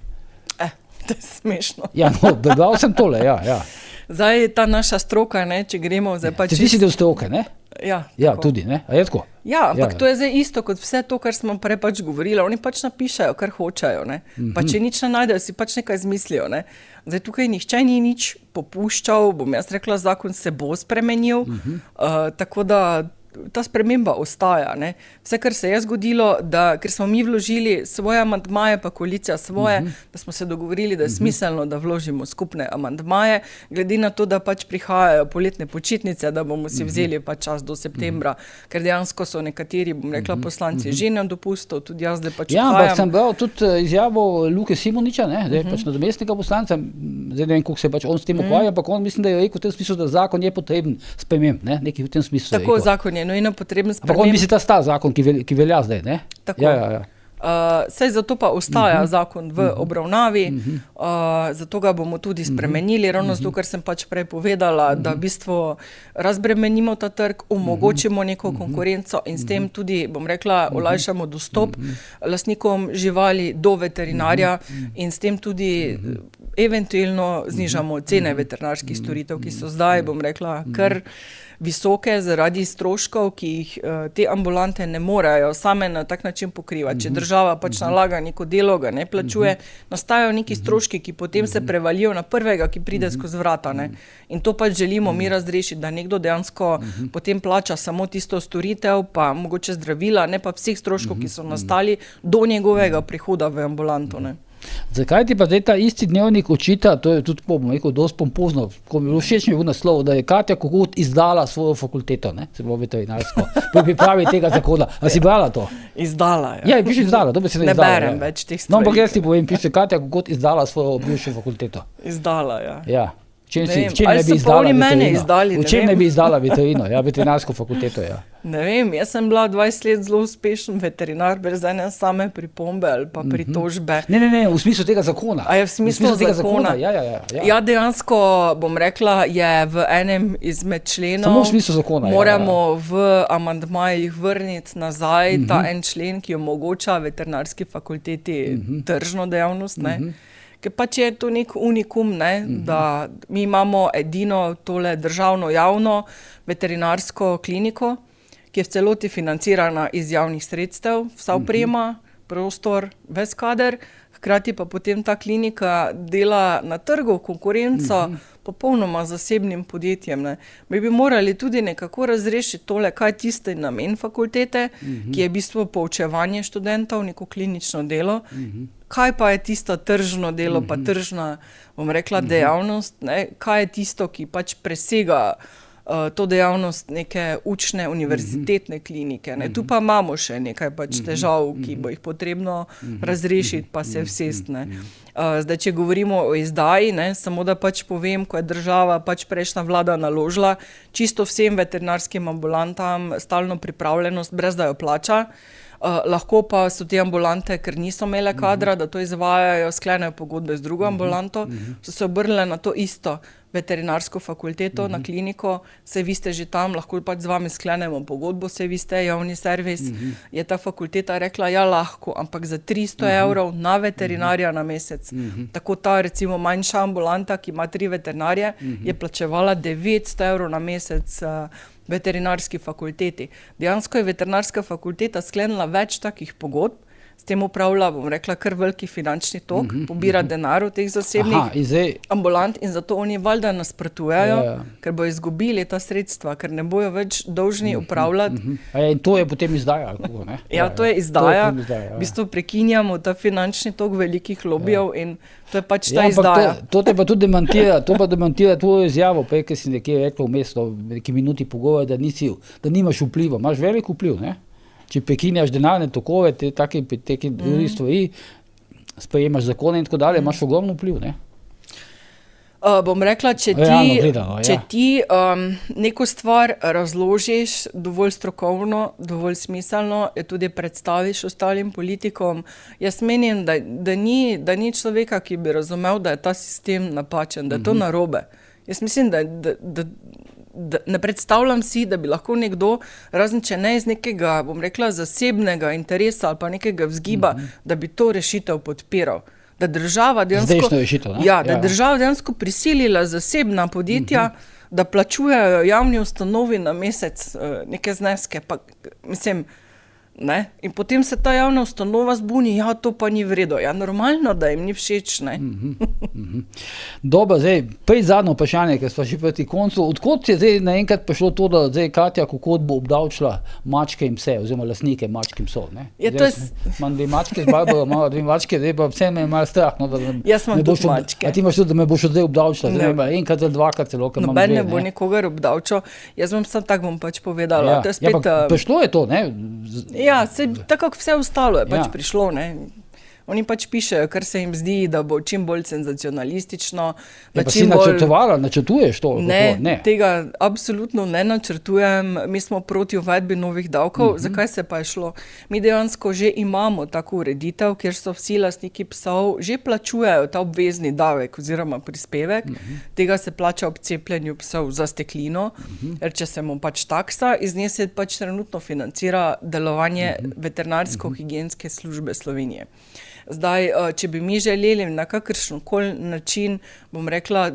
To je smešno. Ja, no, prebral sem tole, ja. Zdaj ta naša stroka, ne, če gremo... Zdaj pa ti si del stroke, ne? Ja, tudi, ne? A je tako? Ja, ampak to je zdaj isto kot vse to, kar smo prej pač govorili. Oni pač napišejo, kar hočejo, ne? Pa če nič ne najdejo, si pač nekaj izmislijo, ne? Zdaj tukaj nihče ni nič popuščal, bom jaz rekla, zakon se bo spremenil, tako da ta sprememba ostaja. Ne? Vse, kar se je zgodilo, da, ker smo mi vložili svoje amandmaje, pa koalicija svoje, da smo se dogovorili, da je smiselno, da vložimo skupne amandmaje, glede na to, da pač prihajajo poletne počitnice, da bomo si vzeli pač čas do septembra, ker dejansko so nekateri, bom rekla, poslanci že na dopustu, tudi jaz zdaj pač odhajam. Ja, ampak sem bral tudi izjavo Luke Simoniča, ne? Zdaj pač nadomestnega poslanca, zdaj ne vem, koliko se pač on s tem ukvarja, ampak on mislim, da je rekel v tem smislu, da zakon je potreben sprememb, ne? Nekaj v tem smislu. Tako, zakon je nujno potreben sprememb. Ampak on misli ta zakon, ki velja zdaj, ne? Tako. Ja. Saj zato pa ostaja zakon v obravnavi, zato ga bomo tudi spremenili, ravno zato, ker sem pač prej povedala, da v bistvu razbremenimo ta trg, omogočimo neko konkurenco in s tem tudi, bom rekla, olajšamo dostop lastnikom živali do veterinarja in s tem tudi eventualno znižamo cene veterinarskih storitev, ki so zdaj, bom rekla, kar visoke zaradi stroškov, ki jih te ambulante ne morejo same na tak način pokrivati. Če država pač nalaga neko delo, ga ne plačuje, nastajajo neki stroški, ki potem se prevalijo na prvega, ki pride skozi vrata. Ne? In to pač želimo mi razrešiti, da nekdo dejansko potem plača samo tisto storitev, pa mogoče zdravila, ne pa vseh stroškov, ki so nastali do njegovega prihoda v ambulanto. Ne? Zakaj ti pa zdaj ta isti dnevnik očita, to je tudi, bom rekel, dosti pompozno, ko mi je všeč mi v naslov, da je Katja Kokot izdala svojo fakulteto, ne, se bo veterinarsko, pri pripravi tega zakona. A si brala to? Izdala, ja. Ja, piše izdala, to bi se ne izdala. Ne berem več teh stvari. No, ampak jaz ti povem, piše Katja Kokot izdala svojo bivšo fakulteto. Izdala, ja. Ja. V čem ne bi izdala veterino? V čem ne bi izdala veterino? Ja, veterinarsko fakulteto, ja. Ne vem, jaz sem bila 20 let zelo uspešen veterinar, brez ene same pripombe ali pa pritožbe. Ne, v smislu tega zakona. A je v smislu tega zakona? Ja. Ja, dejansko, bom rekla, je v enem izmed členov. Samo v smislu zakona. Moramo v amandmajih vrniti nazaj ta en člen, ki omogoča veterinarski fakulteti tržno dejavnost, ne? Ker pač je to nek unikum, ne, da mi imamo edino tole državno javno veterinarsko kliniko, ki je v celoti financirana iz javnih sredstev, vsa oprema, prostor, ves kader, hkrati pa potem ta klinika dela na trgu konkurenco popolnoma zasebnim podjetjem. Ne. Mi bi morali tudi nekako razrešiti tole, kaj je tisti namen fakultete, ki je v bistvu poučevanje študentov, neko klinično delo, kaj pa je tisto tržno delo, pa tržna, bom rekla, dejavnost, ne? Kaj je tisto, ki pač presega to dejavnost neke učne univerzitetne klinike. Ne? Tu pa imamo še nekaj pač težav, ki bo jih potrebno razrešiti, pa se vsest. Ne? Zdaj, če govorimo o izdaji, ne? Samo da pač povem, ko je država pač prejšnja vlada naložila čisto vsem veterinarskim ambulantam stalno pripravljenost, brez da jo plača, lahko pa so te ambulante, ker niso imele kadra, da to izvajajo, sklenejo pogodbe z drugo ambulanto, so se obrnile na to isto veterinarsko fakulteto, na kliniko, saj vi ste že tam, lahko pač z vami sklenemo pogodbo, saj vi ste javni servis. Je ta fakulteta rekla, ja lahko, ampak za 300 evrov na veterinarja na mesec. Tako ta recimo manjša ambulanta, ki ima 3 veterinarje, je plačevala 900 evrov na mesec veterinarski fakulteti. Dejansko je veterinarska fakulteta sklenila več takih pogodb, s tem upravlja, bom rekla, kar veliki finančni tok, pobira denar od teh zasebnih ambulant in zato oni valjda nasprotujejo, ker bojo izgubili ta sredstva, ker ne bojo več dolžni upravljati. In to je potem izdaja? Kako, ne? Ja, to je izdaja. V bistvu prekinjamo ta finančni tok velikih lobijev in to je pač ta izdaja. To te pa tudi demantira tvojo izjavo, prej, ker si nekje rekel vmes, v neki minuti pogovor, da nimaš vpliva. Imaš velik vpliv, ne? Če prekinjaš denarne tokove, take stvari, sprejemaš zakone in tako dalje, imaš ogromno vpliv, ne? Bom rekla, če ti neko stvar razložiš dovolj strokovno, dovolj smiselno, jo tudi predstaviš ostalim politikom, jaz menim, da ni človeka, ki bi razumel, da je ta sistem napačen, da je to narobe. Jaz mislim, da ne predstavljam si, da bi lahko nekdo, razen če ne iz nekega, bom rekla, zasebnega interesa ali pa nekega vzgiba, da bi to rešitev podpiral. Da država dejansko, da država dejansko prisilila zasebna podjetja, da plačujejo javni ustanovi na mesec neke zneske, pa mislim, ne? In potem se ta javna ustanova zbuni, ja, to pa ni v redu. Ja, normalno, da jim ni všeč, ne? Dobro, zdaj, zadnje vprašanje, ker smo že proti koncu. Odkot je zdaj naenkrat prišlo to, da zdaj Katja Kokot bo obdavčila mačke in pse, oziroma lastnike mačk in psov, ne? Imam 2 mačke, z Barbaro imamo 2 mačke, zdaj pa vse me je malo strah, no, jaz imam tudi mačke. A ti imaš tudi, da me boš zdaj obdavčila, zdaj enkrat ali dvakrat celo, ker imam 2, ne bo nikogar obdavčal, jaz bom samo tako bom pač povedala. Prišlo je to, ne? Ja, tako kot vse ostalo je pač prišlo, ne. Oni pač pišejo, kar se jim zdi, da bo čim bolj senzacionalistično. Pa si načrtovala, načrtuješ to? Ne, tega absolutno ne načrtujem. Mi smo proti uvedbi novih davkov. Zakaj se pa je šlo? Mi dejansko že imamo tako ureditev, kjer so vsi lastniki psov že plačujejo ta obvezni davek oziroma prispevek. Tega se plača ob cepljenju psov za steklino, če se mu pač taksa, iz nje se pač trenutno financira delovanje veterinarsko-higienske službe Slovenije. Zdaj, če bi mi želeli na kakršenkoli način, bom rekla,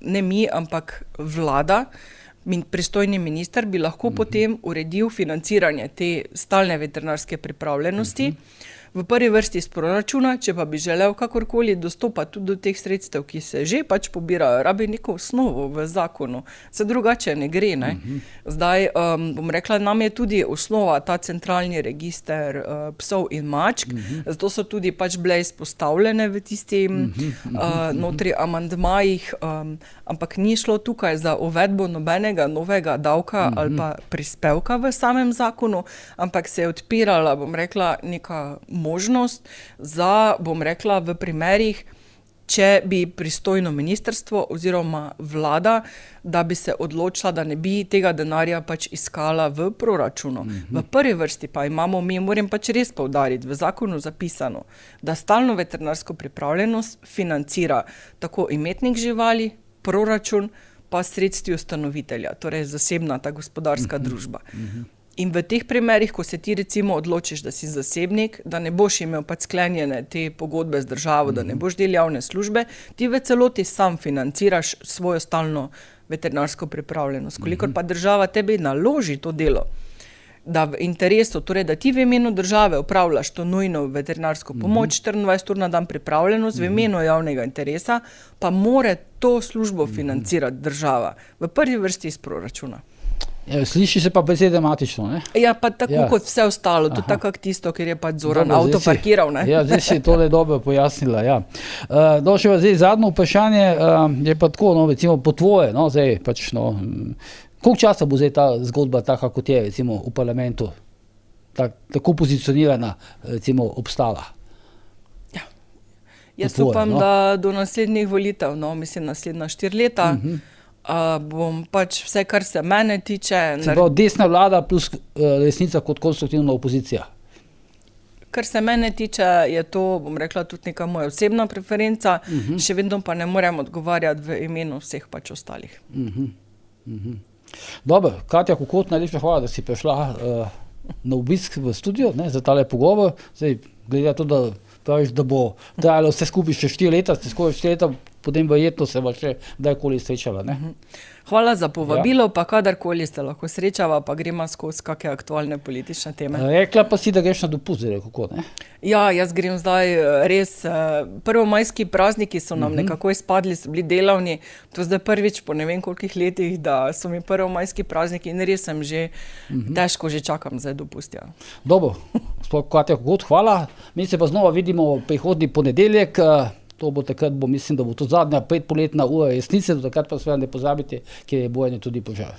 ne mi, ampak vlada, pristojni minister bi lahko potem uredil financiranje te stalne veterinarske pripravljenosti, v prvi vrsti iz proračuna, če pa bi želel kakorkoli dostopati tudi do teh sredstev, ki se že pač pobirajo, rabi neko osnovo v zakonu, se drugače ne gre, ne. Zdaj, bom rekla, nam je tudi osnova ta centralni register psov in mačk, zato so tudi pač bile izpostavljene v tistim notri amandmajih, ampak ni šlo tukaj za uvedbo nobenega novega davka ali pa prispevka v samem zakonu, ampak se je odpirala, bom rekla, neka možnost za, bom rekla, v primerih, če bi pristojno ministrstvo oziroma vlada, da bi se odločila, da ne bi tega denarja pač iskala v proračunu. V prvi vrsti pa imamo, moram pač res poudariti, v zakonu zapisano, da stalno veterinarsko pripravljenost financira tako imetnik živali, proračun, pa sredstvi ustanovitelja, torej zasebna ta gospodarska družba. In v teh primerih, ko se ti recimo odločiš, da si zasebnik, da ne boš imel pač sklenjene te pogodbe z državo, da ne boš del javne službe, ti v celoti sam financiraš svojo stalno veterinarsko pripravljenost. Kolikor pa država tebi naloži to delo, da v interesu, torej da ti v imenu države opravljaš to nujno veterinarsko pomoč, 24 ur na dan pripravljenost, v imenu javnega interesa, pa mora to službo financirati država, v prvi vrsti iz proračuna. Ja, sliši se pa besede matično, ne? Ja, pa tako kot vse ostalo, tudi tako tisto, ker je pač Zoran avto parkiral, ne? Ja, zdaj si tole dobro pojasnila, ja. Še pa zdaj zadnje vprašanje, je pa tako, no, recimo po tvoje, no, zdaj pač, no, koliko časa bo zdaj ta zgodba taka, kot je, recimo, v parlamentu, tako pozicionirana, recimo, obstala? Ja, jaz upam, da do naslednjih volitev, no, mislim, naslednja 4 leta, bom pač vse, kar se mene tiče... Se pravi, desna vlada plus Resnica kot konstruktivna opozicija. Kar se mene tiče, je to, bom rekla, tudi neka moja osebna preferenca, še vedno pa ne morem odgovarjati v imenu vseh pač ostalih. Dobro, Katja Kokot, najlepša hvala, da si prišla na obisk v studio, ne, za tale pogovor. Zdaj, glede to, da praviš, da bo trajalo vse skupaj še 4 leta, skoraj 4 leta, potem verjetno se bo še kdajkoli srečala, ne? Hvala za povabilo, pa kadarkoli ste lahko srečava, pa gremo skozi kakšne aktualne politične teme. Rekla pa si, da greš na dopust, kako, ne? Ja, jaz grem zdaj res, prvomajski prazniki so nam nekako izpadli, so bili delavni, to zdaj prvič po ne vem kolikih letih, da so mi prvomajski prazniki in res sem že, težko že čakam zdaj dopust, ja. Dobro, sploh Katja Kokot, hvala. Mi se pa znova vidimo prihodnji ponedeljek, to bo takrat, mislim, da bo to zadnja predpoletna ura Resnice, do takrat pa seveda ne pozabite, kjer je bojanje tudi požar.